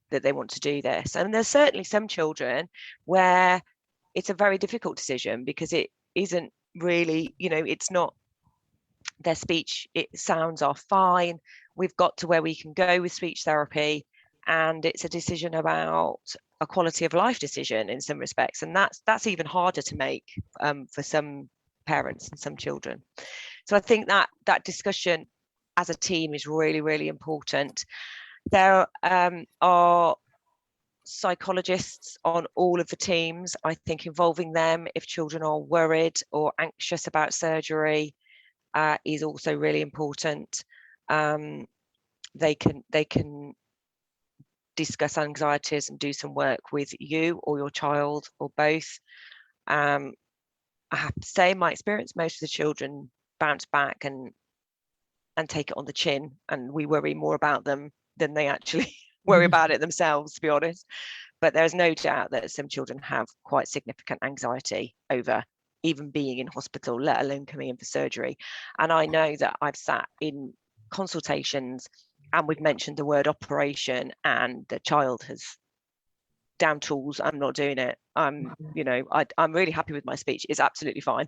that they want to do this. And there's certainly some children where it's a very difficult decision, because it isn't really, it's not their speech, sounds are fine. We've got to where we can go with speech therapy, and it's a decision about a quality of life decision in some respects, and that's even harder to make for some parents and some children. So I think that discussion as a team is really, really important. There are psychologists on all of the teams. I think involving them if children are worried or anxious about surgery is also really important. They can discuss anxieties and do some work with you or your child or both. I have to say, in my experience, most of the children bounce back and take it on the chin, and we worry more about them than they actually worry about it themselves, to be honest. But there's no doubt that some children have quite significant anxiety over even being in hospital, let alone coming in for surgery. And I know that I've sat in consultations and we've mentioned the word operation, and the child has down tools, I'm not doing it. You know, I'm really happy with my speech, it's absolutely fine.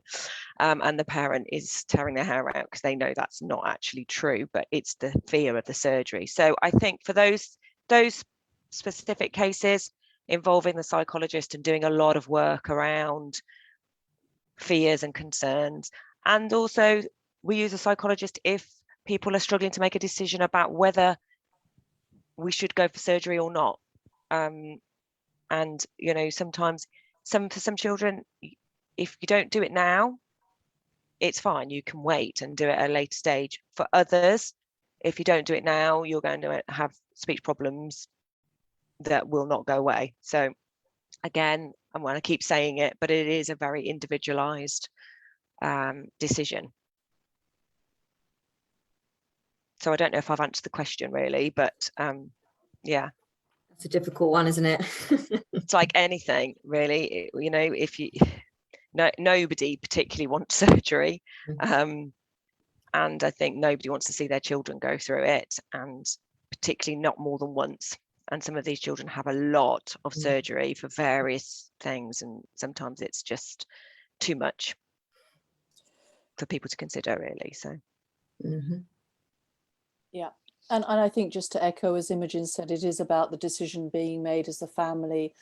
And the parent is tearing their hair out because they know that's not actually true, but it's the fear of the surgery. So I think for those specific cases involving the psychologist and doing a lot of work around fears and concerns, and also we use a psychologist if people are struggling to make a decision about whether we should go for surgery or not. And you know, sometimes for some children, if you don't do it now, it's fine, you can wait and do it at a later stage. For others, if you don't do it now, you're going to have speech problems that will not go away. So again, I'm going to keep saying it, but it is a very individualized decision. So I don't know if I've answered the question really, but yeah. It's a difficult one, isn't it? It's like anything really, you know, if you nobody particularly wants surgery, and I think nobody wants to see their children go through it, and particularly not more than once. And some of these children have a lot of surgery for various things, and sometimes it's just too much for people to consider really. So yeah. And I think, just to echo, as Imogen said, it is about the decision being made as a family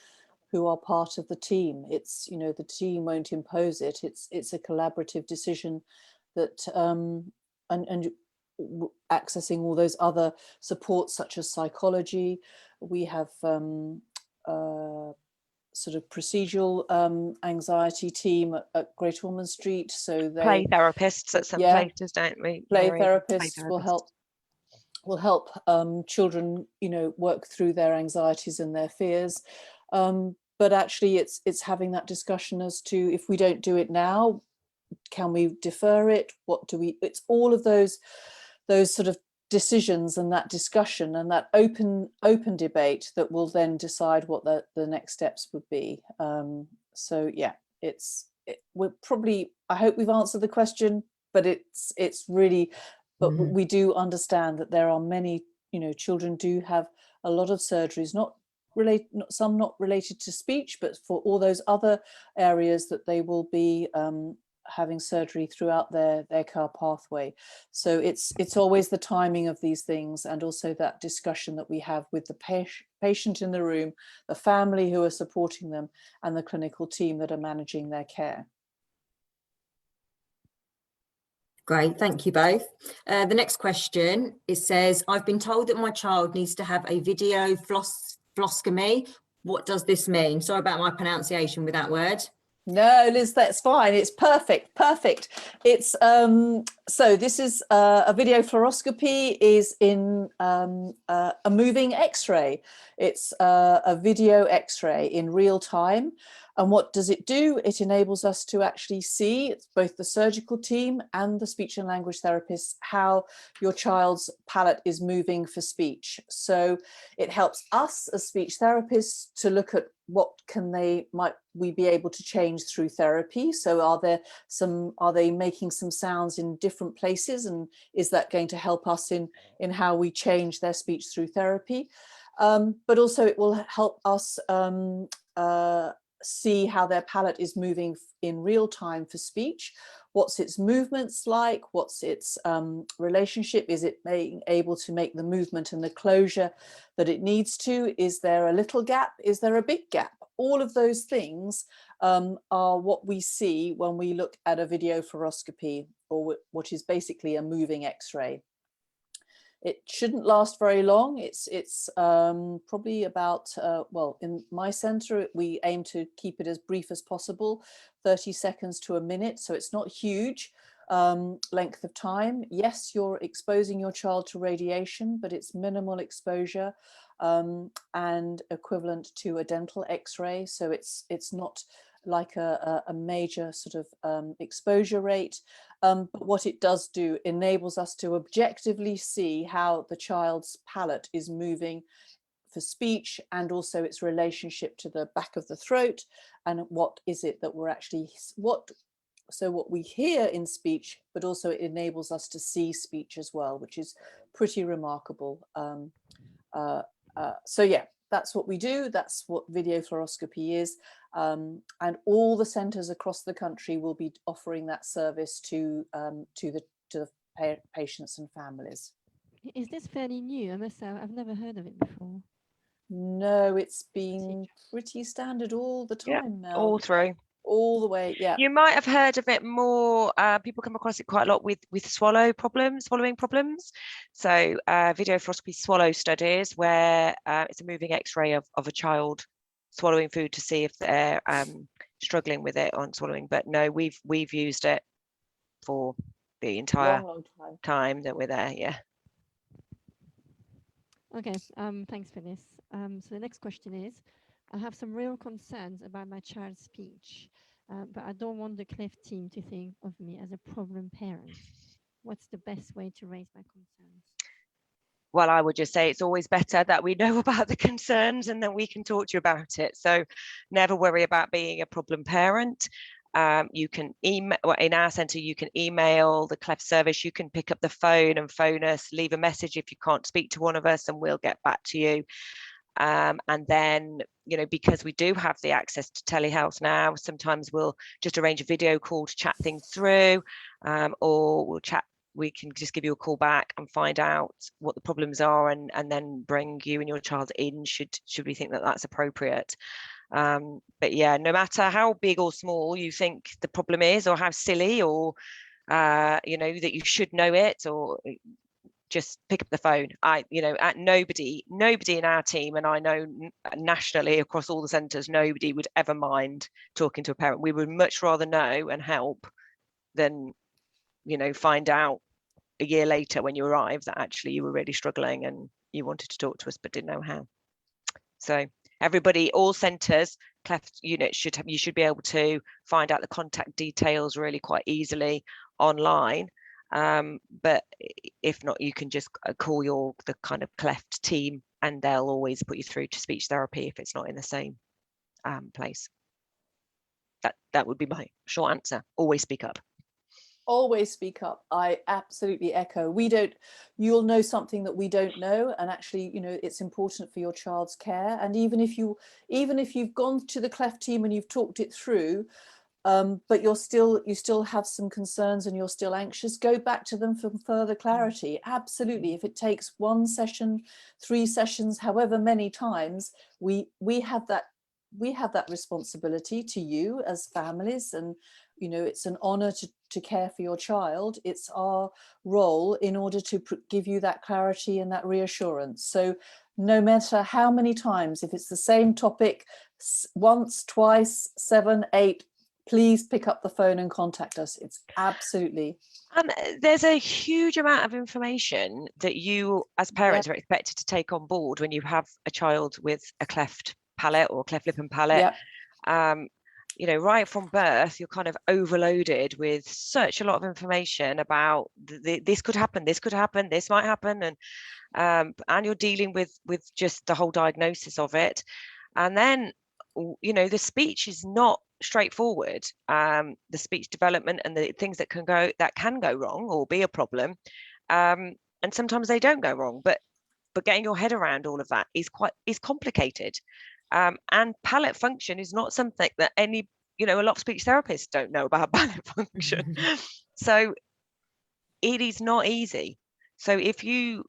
who are part of the team. It's, you know, the team won't impose it. It's a collaborative decision that, and accessing all those other supports such as psychology. We have sort of procedural anxiety team at Great Ormond Street. So they play therapists at some places, don't we? Play therapists will help children, you know, work through their anxieties and their fears. But actually it's having that discussion as to, if we don't do it now, can we defer it? What do we, it's all of those sort of decisions and that discussion and that open debate that will then decide what the next steps would be. So yeah, we're probably, I hope we've answered the question, but it's really, but we do understand that there are many, you know, children do have a lot of surgeries, some not related to speech, but for all those other areas that they will be having surgery throughout their care pathway. So it's always the timing of these things, and also that discussion that we have with the patient in the room, the family who are supporting them, and the clinical team that are managing their care. Great, thank you both. The next question, it says, I've been told that my child needs to have a videofluoroscopy. What does this mean? Sorry about my pronunciation with that word. No, Liz, that's fine. It's perfect. It's so this is a videofluoroscopy is in a moving X-ray. It's a video X-ray in real time. And what does it do? It enables us to actually see, both the surgical team and the speech and language therapists, how your child's palate is moving for speech. So it helps us as speech therapists to look at what might we be able to change through therapy. So are they making some sounds in different places, and is that going to help us in how we change their speech through therapy? But also it will help us see how their palate is moving in real time for speech. What's its movements like? What's its relationship? Is it being able to make the movement and the closure that it needs to? Is there a little gap? Is there a big gap? All of those things are what we see when we look at a videofluoroscopy, or what is basically a moving X-ray. It shouldn't last very long. It's probably about, well, in my centre, we aim to keep it as brief as possible, 30 seconds to a minute. So it's not huge length of time. Yes, you're exposing your child to radiation, but it's minimal exposure and equivalent to a dental X-ray. So it's not like a major sort of exposure rate, but what it does do enables us to objectively see how the child's palate is moving for speech, and also its relationship to the back of the throat, and what is it that we're actually what we hear in speech, but also it enables us to see speech as well, which is pretty remarkable. So yeah, that's what we do. That's what videofluoroscopy is. And all the centres across the country will be offering that service to the patients and families. Is this fairly new? I must say, I've never heard of it before. No, it's been pretty standard all the time now. All through. All the way, yeah. You might have heard of it more. People come across it quite a lot with swallowing problems. So videofluoroscopy swallow studies, where it's a moving X-ray of a child swallowing food to see if they're struggling with it on swallowing. But no, we've used it for the entire long time that we're there. Yeah. Okay, thanks for this. So the next question is, I have some real concerns about my child's speech, but I don't want the Cleft team to think of me as a problem parent. What's the best way to raise my concerns? Well, I would just say it's always better that we know about the concerns and then we can talk to you about it. So never worry about being a problem parent. You can email, well, in our centre, you can email the Cleft service, you can pick up the phone and phone us, leave a message if you can't speak to one of us, and we'll get back to you. And then, you know, because we do have the access to telehealth now, sometimes we'll just arrange a video call to chat things through, or we can just give you a call back and find out what the problems are, and then bring you and your child in should we think that that's appropriate. But yeah, no matter how big or small you think the problem is, or how silly, or you know, that you should know it, or just pick up the phone. Nobody in our team, and I know nationally across all the centres, nobody would ever mind talking to a parent. We would much rather know and help than, you know, find out a year later when you arrive that actually you were really struggling and you wanted to talk to us but didn't know how. So everybody, all centres, Cleft units you should be able to find out the contact details really quite easily online. But if not, you can just call the kind of Cleft team, and they'll always put you through to speech therapy if it's not in the same place. That would be my short answer. Always speak up. Always speak up. I absolutely echo. You'll know something that we don't know, and actually, you know, it's important for your child's care. And even if you've gone to the Cleft team and you've talked it through, but you still have some concerns and you're still anxious, go back to them for further clarity. Absolutely. If it takes 1 session, 3 sessions, however many times, we have that responsibility to you as families. And you know, it's an honor to care for your child. It's our role in order to give you that clarity and that reassurance. So no matter how many times, if it's the same topic, once, twice, 7, 8, please pick up the phone and contact us. It's absolutely. There's a huge amount of information that you as parents are expected to take on board when you have a child with a cleft palate or cleft lip and palate. You know, right from birth, you're kind of overloaded with such a lot of information about this could happen, this might happen, and you're dealing with just the whole diagnosis of it. And then, you know, the speech is not straightforward. The speech development and the things that can go wrong or be a problem, and sometimes they don't go wrong. But getting your head around all of that is complicated. And palate function is not something that a lot of speech therapists don't know about palate function. So it is not easy. So if you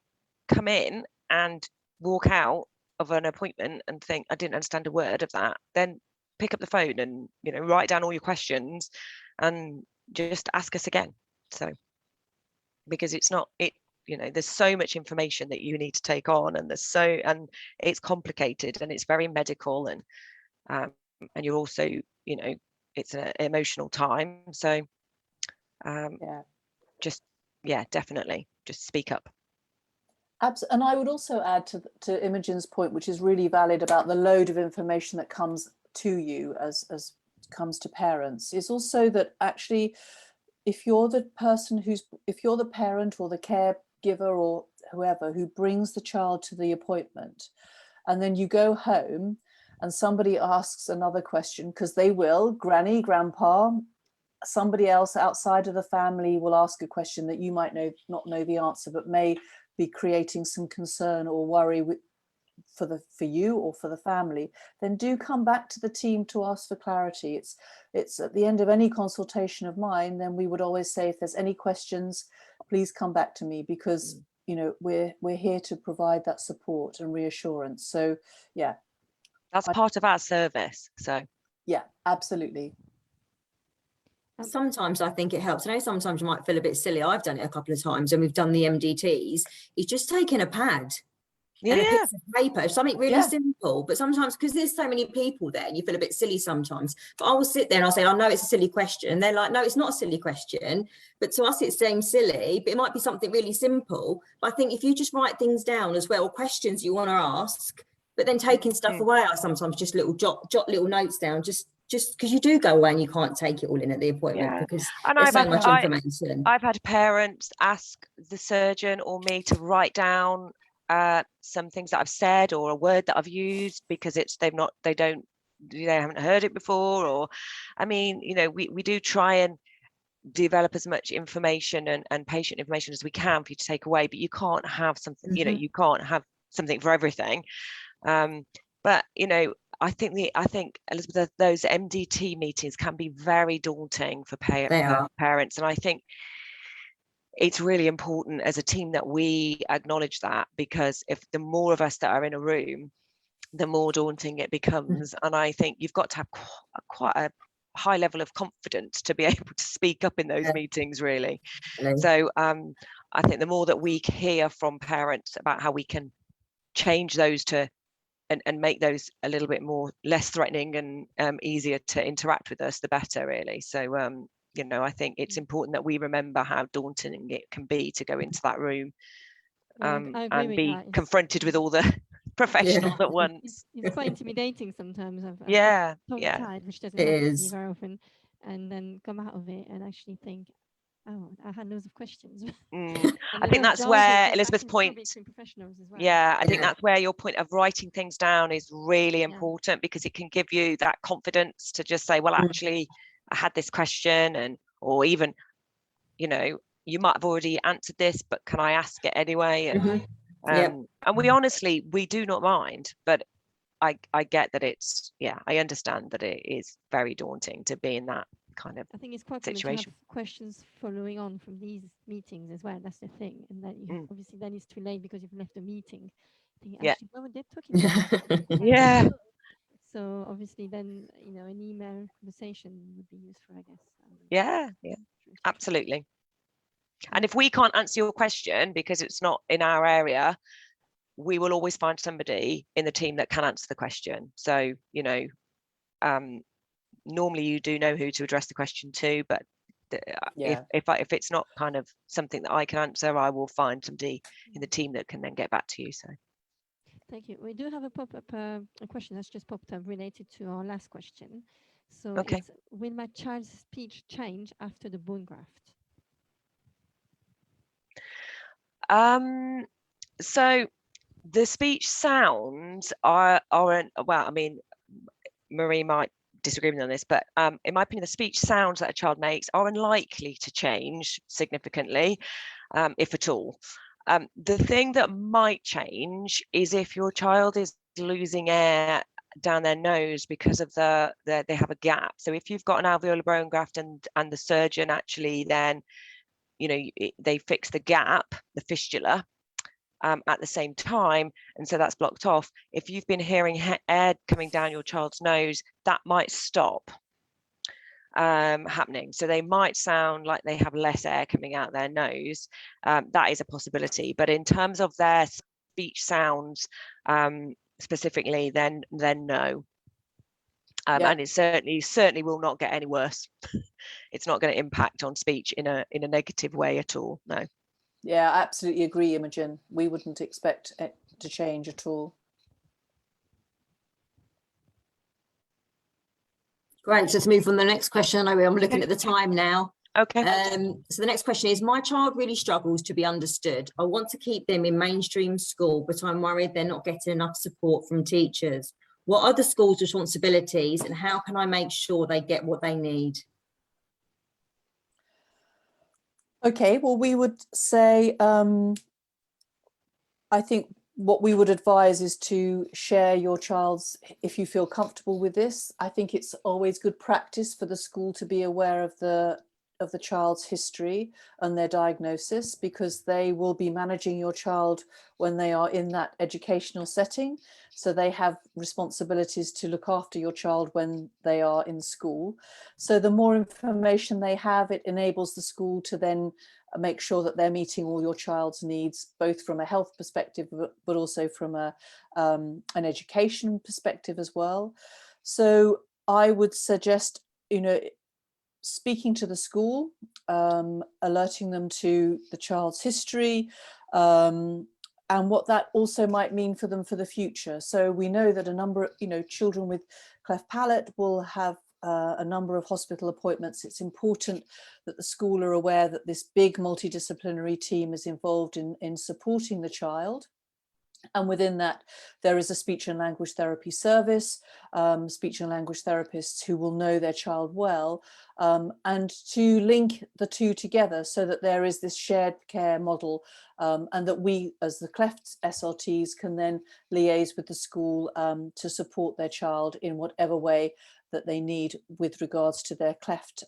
come in and walk out of an appointment and think, I didn't understand a word of that, then pick up the phone and, you know, write down all your questions and just ask us again. So, because there's so much information that you need to take on, and it's complicated and it's very medical, and you're also, you know, it's an emotional time. So definitely just speak up. And I would also add to Imogen's point, which is really valid, about the load of information that comes to you as comes to parents is also that actually, if you're the person if you're the parent or the caregiver or whoever who brings the child to the appointment, and then you go home and somebody asks another question, because they will, granny, grandpa, somebody else outside of the family will ask a question that you might not know the answer, but may be creating some concern or worry for you or for the family, then do come back to the team to ask for clarity. It's at the end of any consultation of mine, then we would always say, if there's any questions, please come back to me, because we're here to provide that support and reassurance. So yeah, that's part of our service. So yeah, absolutely. Sometimes I think it helps. I know sometimes you might feel a bit silly. I've done it a couple of times when we've done the MDTs. It's just taking a pad and a piece of paper, something really simple. But sometimes, because there's so many people there, and you feel a bit silly sometimes. But I will sit there and I'll say, I know it's a silly question. And they're like, no, it's not a silly question. But to us, it seems silly, but it might be something really simple. But I think if you just write things down as well, questions you want to ask, but then taking stuff away, I sometimes just jot little notes down, just because you do go away and you can't take it all in at the appointment because there's so much information. I've had parents ask the surgeon or me to write down some things that I've said or a word that I've used because they haven't heard it before. Or I mean, we do try and develop as much information and patient information as we can for you to take away, but you can't have something, you can't have something for everything. But I think Elizabeth, those MDT meetings can be very daunting for parents, and I think it's really important as a team that we acknowledge that, because if the more of us that are in a room, the more daunting it becomes. And I think you've got to have quite a high level of confidence to be able to speak up in those meetings, really. So I think the more that we hear from parents about how we can change those and make those a little bit less threatening and easier to interact with us, the better, really. So I think it's important that we remember how daunting it can be to go into that room and be confronted with all the professionals at once. It's quite intimidating sometimes. Tongue-tied, which doesn't happen to me very often, and then come out of it and actually think, oh, I had loads of questions. I think that's where Elizabeth's point. I think that's where your point of writing things down is really important, because it can give you that confidence to just say, well, actually, I had this question, or even, you might have already answered this, but can I ask it anyway? And we do not mind, but I get that I understand that it is very daunting to be in that kind of, I think it's quite common to have questions following on from these meetings as well. That's the thing, and that obviously then it's too late because you've left the meeting. Actually, what were they talking about? So obviously then an email conversation would be useful, I guess. Absolutely. And if we can't answer your question because it's not in our area, we will always find somebody in the team that can answer the question. So normally you do know who to address the question to, but if it's not kind of something that I can answer, I will find somebody in the team that can then get back to you. So thank you. We do have a pop-up a question that's just popped up related to our last question. So it's, will my child's speech change after the bone graft? So the speech sounds are Marie might disagree with me on this, but in my opinion, the speech sounds that a child makes are unlikely to change significantly, if at all. The thing that might change is if your child is losing air down their nose because of they have a gap. So if you've got an alveolar bone graft and the surgeon actually then, they fix the gap, the fistula, at the same time, and so that's blocked off. If you've been hearing air coming down your child's nose, that might stop happening. So they might sound like they have less air coming out their nose. That is a possibility. But in terms of their speech sounds specifically, then no. And it certainly will not get any worse. It's not going to impact on speech in a negative way at all. No. Yeah, I absolutely agree, Imogen. We wouldn't expect it to change at all. Great, so let's move on to the next question. I know I'm looking at the time now. Okay. So the next question is, my child really struggles to be understood. I want to keep them in mainstream school, but I'm worried they're not getting enough support from teachers. What are the school's responsibilities and how can I make sure they get what they need? Okay, well, we would say, I think what we would advise is to share your child's, if you feel comfortable with this. I think it's always good practice for the school to be aware of the child's history and their diagnosis, because they will be managing your child when they are in that educational setting. So they have responsibilities to look after your child when they are in school. So the more information they have, it enables the school to then make sure that they're meeting all your child's needs, both from a health perspective, but also from an education perspective as well. So I would suggest, speaking to the school, alerting them to the child's history, and what that also might mean for them for the future. So we know that a number of, children with cleft palate will have a number of hospital appointments. It's important that the school are aware that this big multidisciplinary team is involved in supporting the child. And within that, there is a speech and language therapy service, speech and language therapists who will know their child well, and to link the two together so that there is this shared care model, and that we, as the cleft SLTs, can then liaise with the school to support their child in whatever way that they need with regards to their cleft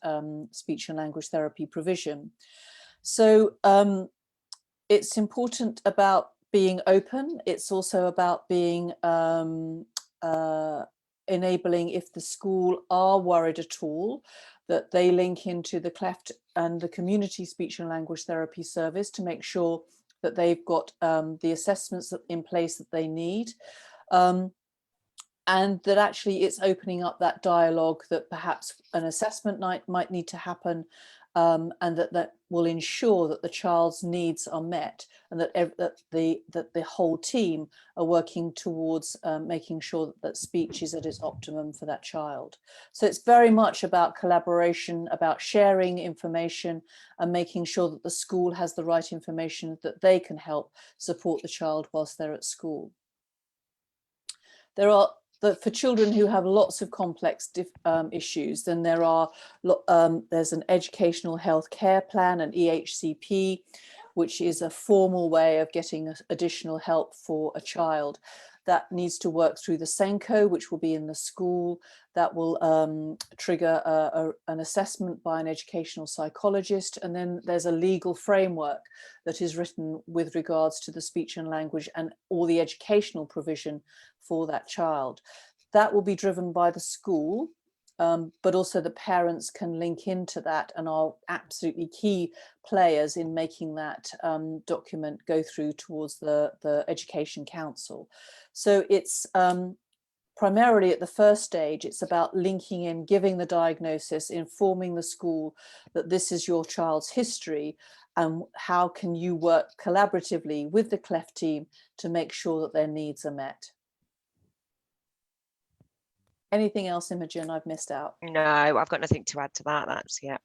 speech and language therapy provision. So it's important about being open. It's also about being enabling, if the school are worried at all, that they link into the cleft and the community speech and language therapy service to make sure that they've got the assessments in place that they need. And that actually it's opening up that dialogue, that perhaps an assessment might need to happen, and that will ensure that the child's needs are met, and that the whole team are working towards making sure that speech is at its optimum for that child. So it's very much about collaboration, about sharing information and making sure that the school has the right information that they can help support the child whilst they're at school. There are, for children who have lots of complex issues, then there's an educational health care plan, an EHCP, which is a formal way of getting additional help for a child. That needs to work through the SENCO, which will be in the school. That will trigger an assessment by an educational psychologist. And then there's a legal framework that is written with regards to the speech and language and all the educational provision for that child. That will be driven by the school, but also the parents can link into that and are absolutely key players in making that document go through towards the Education Council. So it's primarily at the first stage, it's about linking in, giving the diagnosis, informing the school that this is your child's history, and how can you work collaboratively with the cleft team to make sure that their needs are met. Anything else, Imogen, I've missed out? No, I've got nothing to add to that. That's, yeah.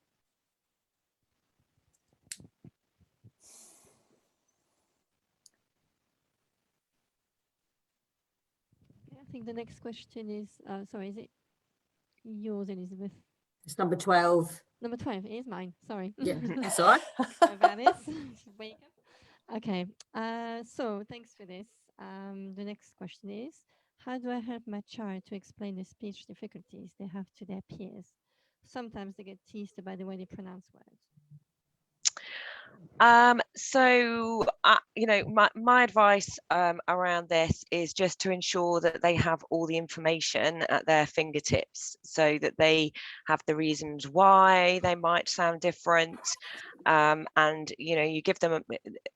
I think the next question is, sorry, is it yours, Elizabeth? It's number 12. Number 12 is mine, sorry. Yeah, that's all right. Sorry about this. Wake up. Okay, so thanks for this. The next question is, how do I help my child to explain the speech difficulties they have to their peers? Sometimes they get teased about the way they pronounce words. So my advice around this is just to ensure that they have all the information at their fingertips, so that they have the reasons why they might sound different, and you give them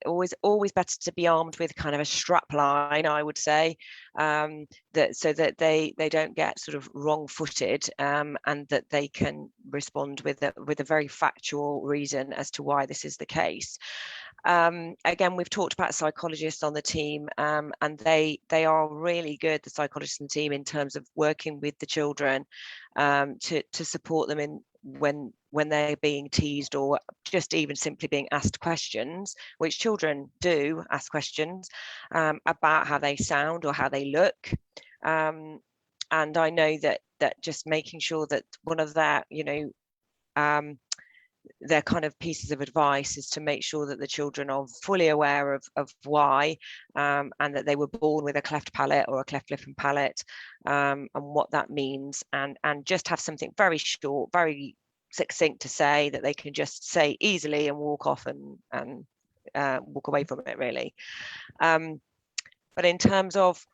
always better to be armed with kind of a strap line, I would say, so that they don't get sort of wrong-footed, and that they can respond with a very factual reason as to why this is the case. Again, we've talked about psychologists on the team, and they are really good, the psychologists on the team, in terms of working with the children to support them in when they're being teased, or just even simply being asked questions, which children do ask questions about how they sound or how they look. And I know that just making sure that one of their, their kind of pieces of advice is to make sure that the children are fully aware of why, and that they were born with a cleft palate or a cleft lip and palate, and what that means, and just have something very short, very succinct to say, that they can just say easily and walk off and walk away from it, really. But in terms of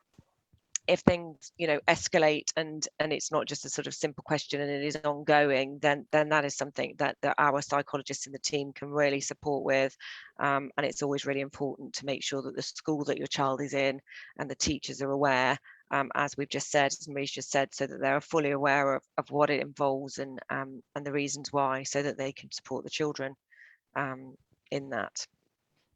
if things, escalate and it's not just a sort of simple question and it is ongoing, then that is something that our psychologists in the team can really support with. And it's always really important to make sure that the school that your child is in and the teachers are aware, as we've just said, as Marie's just said, so that they're fully aware of what it involves and the reasons why, so that they can support the children in that.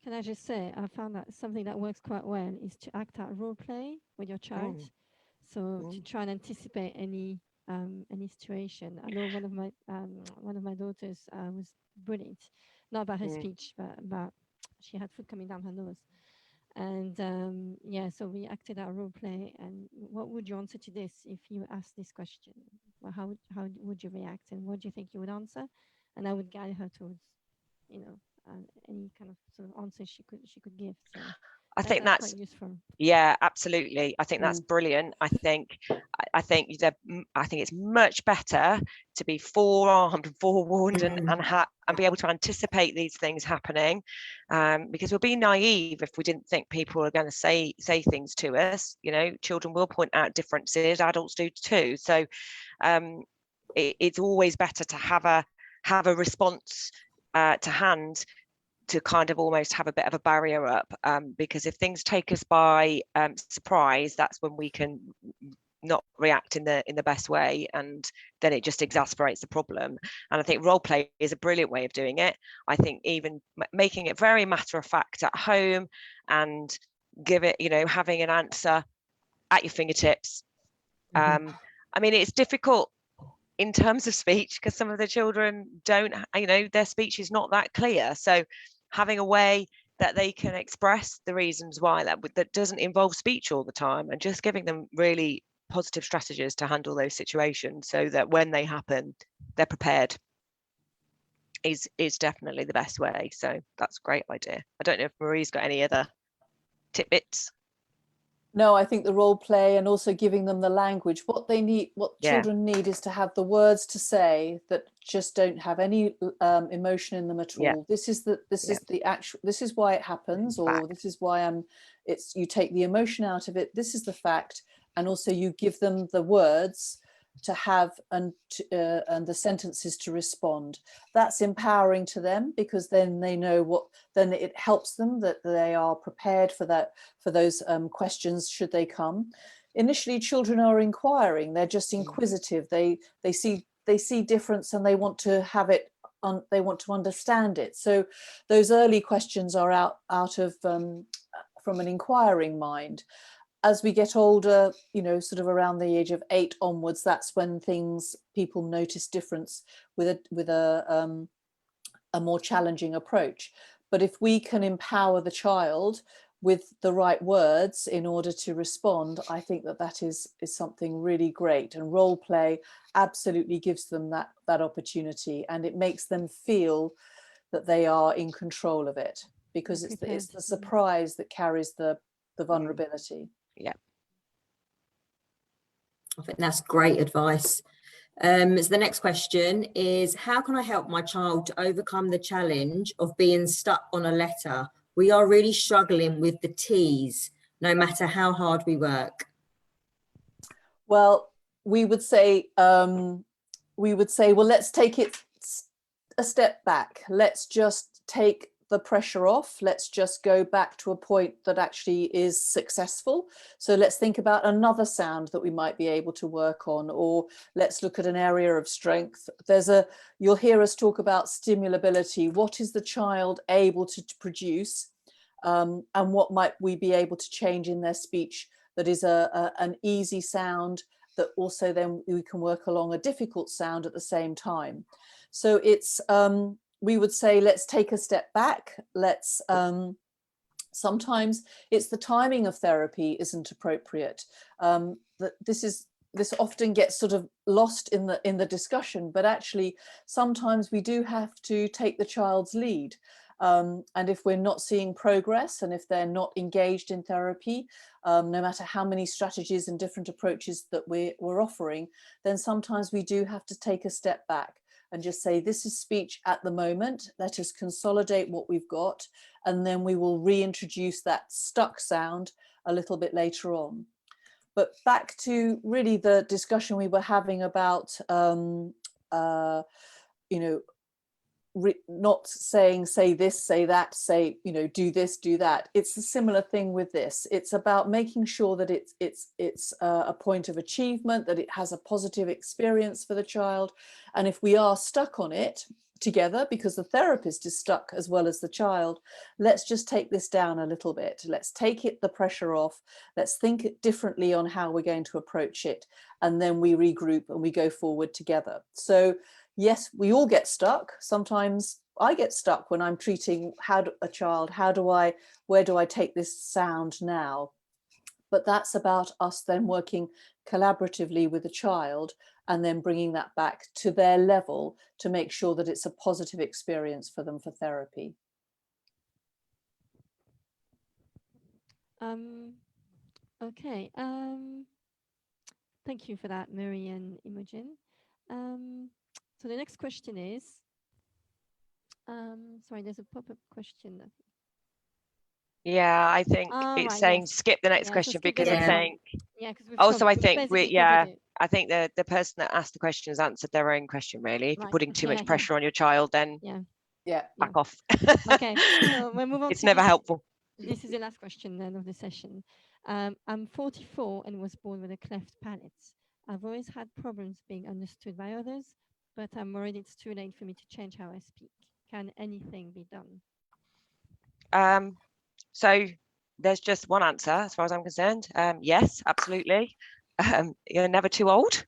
Can I just say, I found that something that works quite well is to act out role play with your child. So to try and anticipate any situation. I know one of my daughters was bullied, not about her speech, but about she had food coming down her nose. And yeah, so we acted out role play. And what would you answer to this if you asked this question? Well, how would you react, and what do you think you would answer? And I would guide her towards, any kind of sort of answer she could give. So I think that's quite useful. Yeah, absolutely. I think that's brilliant. I think it's much better to be forearmed, forewarned, and be able to anticipate these things happening, because we'll be naive if we didn't think people are going to say things to us. Children will point out differences, adults do too. So it's always better to have a response to hand, to kind of almost have a bit of a barrier up, because if things take us by surprise, that's when we can not react in the best way, and then it just exasperates the problem. And I think role play is a brilliant way of doing it. I think even making it very matter of fact at home, and give it, having an answer at your fingertips. I mean, it's difficult in terms of speech because some of the children don't, their speech is not that clear. So having a way that they can express the reasons why that doesn't involve speech all the time, and just giving them really positive strategies to handle those situations so that when they happen, they're prepared, is definitely the best way. So that's a great idea. I don't know if Marie's got any other tidbits. No, I think the role play and also giving them the language, what they need, what children need is to have the words to say that just don't have any emotion in them at all. This is why it happens, or this is why you take the emotion out of it. This is the fact. And also you give them the words to have and the sentences to respond. That's empowering to them, because then they know then it helps them that they are prepared for those questions should they come. Initially, children are inquiring, they're just inquisitive. They see difference and they want to have it they want to understand it. So those early questions are out of from an inquiring mind. As we get older, sort of around the age of 8 onwards, that's when people notice difference with a more challenging approach. But if we can empower the child with the right words in order to respond, I think that is something really great. And role play absolutely gives them that opportunity, and it makes them feel that they are in control of it, because it's the surprise that carries the vulnerability. Yeah, I think that's great advice. So the next question is, how can I help my child to overcome the challenge of being stuck on a letter? We are really struggling with the T's, no matter how hard we work. Well, we would say, well, let's take it a step back. Let's just take the pressure off. Let's just go back to a point that actually is successful. So let's think about another sound that we might be able to work on, or let's look at an area of strength. You'll hear us talk about stimulability. What is the child able to produce, and what might we be able to change in their speech that is an easy sound that also then we can work along a difficult sound at the same time. So it's, we would say, let's take a step back. Let's, sometimes it's the timing of therapy isn't appropriate. This often gets sort of lost in the discussion, but actually sometimes we do have to take the child's lead. And if we're not seeing progress, and if they're not engaged in therapy, no matter how many strategies and different approaches that we're offering, then sometimes we do have to take a step back and just say, this is speech at the moment, let us consolidate what we've got, and then we will reintroduce that stuck sound a little bit later on. But back to really the discussion we were having about, you know, not saying, say this, say that, say, you know, do this, do that. It's a similar thing with this. It's about making sure that it's a point of achievement, that it has a positive experience for the child. And if we are stuck on it together, because the therapist is stuck as well as the child, let's just take this down a little bit. Let's take the pressure off. Let's think differently on how we're going to approach it. And then we regroup and we go forward together. So yes, we all get stuck. Sometimes I get stuck when I'm treating a child. Where do I take this sound now? But that's about us then working collaboratively with the child and then bringing that back to their level to make sure that it's a positive experience for them for therapy. Okay. Thank you for that, Mary and Imogen. So the next question is, sorry, there's a pop-up question. Yeah, I think it's right, saying yes. skip the next So question skip the because I next one. think because also I think basically I think the person that asked the question has answered their own question really. If you're Right, putting too much pressure on your child, then back off. Okay, so we'll move on. It's never helpful. This is the last question then of the session. I'm 44 and was born with a cleft palate. I've always had problems being understood by others, but I'm worried it's too late for me to change how I speak. Can anything be done? So there's just one answer as far as I'm concerned. Yes, absolutely. You're never too old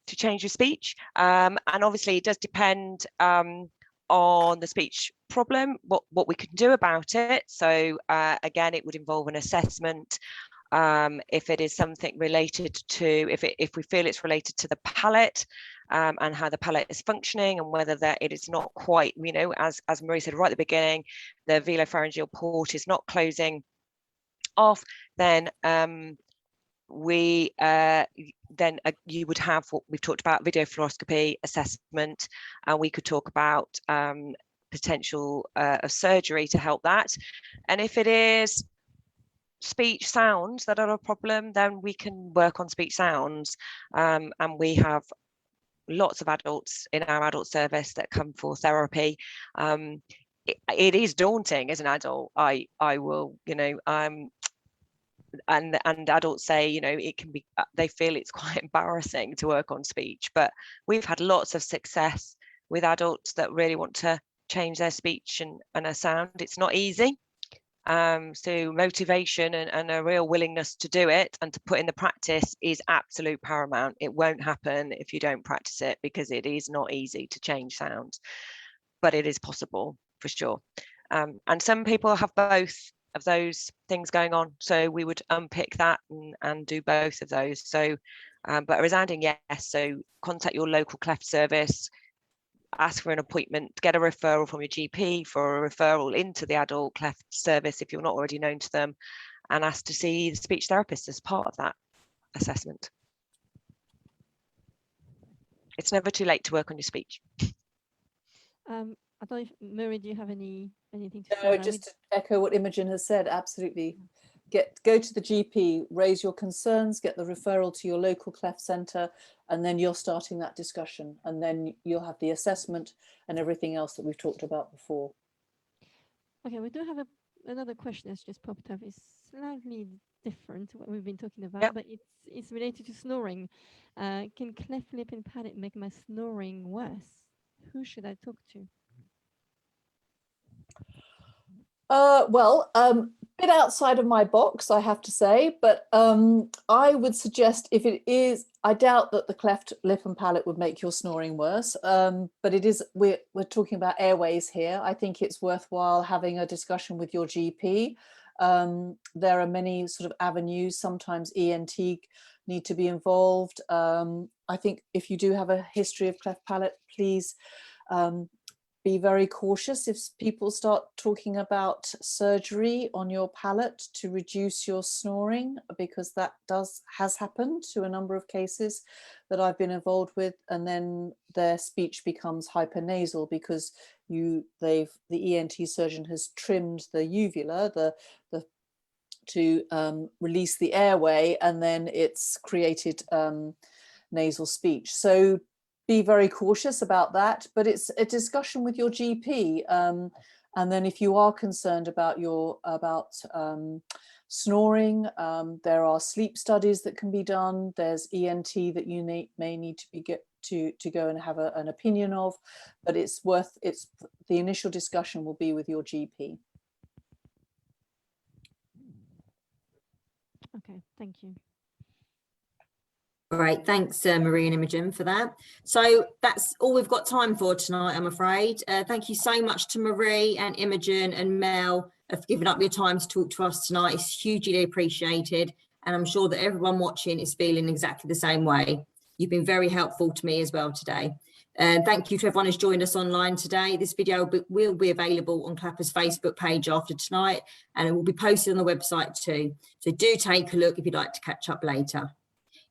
to change your speech. And obviously it does depend on the speech problem, what we can do about it. So again, it would involve an assessment. If it is something related to, if we feel it's related to the palate and how the palate is functioning, and whether that it is not quite, you know, as Marie said right at the beginning, the velopharyngeal port is not closing off, then you would have what we've talked about, videofluoroscopy assessment, and we could talk about potential of surgery to help that. And if it is speech sounds that are a problem, then we can work on speech sounds, and we have lots of adults in our adult service that come for therapy. It is daunting as an adult. I will, you know, and adults say, you know, it can be, they feel it's quite embarrassing to work on speech, but we've had lots of success with adults that really want to change their speech and a sound. It's not easy. So motivation and a real willingness to do it and to put in the practice is absolute paramount. It won't happen if you don't practice it, because it is not easy to change sounds, but it is possible for sure. And some people have both of those things going on, so we would unpick that and do both of those. So but a resounding yes. So contact your local cleft service, ask for an appointment, get a referral from your GP for a referral into the adult cleft service if you're not already known to them, and ask to see the speech therapist as part of that assessment. It's never too late to work on your speech. I don't know if, Mary, do you have anything to say? No, just to echo what Imogen has said, absolutely. Go to the GP, raise your concerns, get the referral to your local cleft centre, and then you're starting that discussion, and then you'll have the assessment and everything else that we've talked about before. Okay, we do have another question that's just popped up. It's slightly different to what we've been talking about, Yep. but it's related to snoring. Can cleft lip and palate make my snoring worse? Who should I talk to? Well, bit outside of my box, I have to say, but I would suggest if it is, I doubt that the cleft lip and palate would make your snoring worse, but it is, we're talking about airways here. I think it's worthwhile having a discussion with your GP. There are many sort of avenues, sometimes ENT need to be involved. I think if you do have a history of cleft palate, please be very cautious if people start talking about surgery on your palate to reduce your snoring, because that has happened to a number of cases that I've been involved with, and then their speech becomes hypernasal because the ENT surgeon has trimmed the uvula to release the airway, and then it's created nasal speech. So be very cautious about that, but it's a discussion with your GP. And then if you are concerned about snoring, there are sleep studies that can be done. There's ENT that you may need to go and have an opinion of, but the initial discussion will be with your GP. Okay, thank you. All right, thanks, Marie and Imogen, for that. So that's all we've got time for tonight, I'm afraid. Thank you so much to Marie and Imogen and Mel for giving up your time to talk to us tonight. It's hugely appreciated, and I'm sure that everyone watching is feeling exactly the same way. You've been very helpful to me as well today. Thank you to everyone who's joined us online today. This video will be available on Clapper's Facebook page after tonight, and it will be posted on the website too. So do take a look if you'd like to catch up later.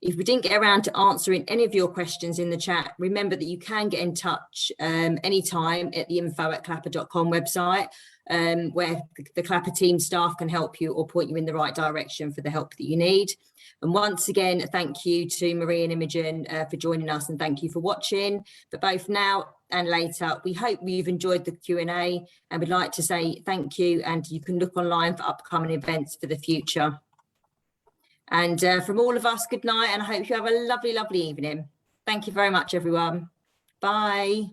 If we didn't get around to answering any of your questions in the chat, remember that you can get in touch anytime at the info@clapper.com website, where the Clapper team staff can help you or point you in the right direction for the help that you need. And once again, thank you to Marie and Imogen for joining us, and thank you for watching. But both now and later, we hope you've enjoyed the Q&A, and we'd like to say thank you, and you can look online for upcoming events for the future. And from all of us, good night, and I hope you have a lovely, lovely evening. Thank you very much, everyone. Bye.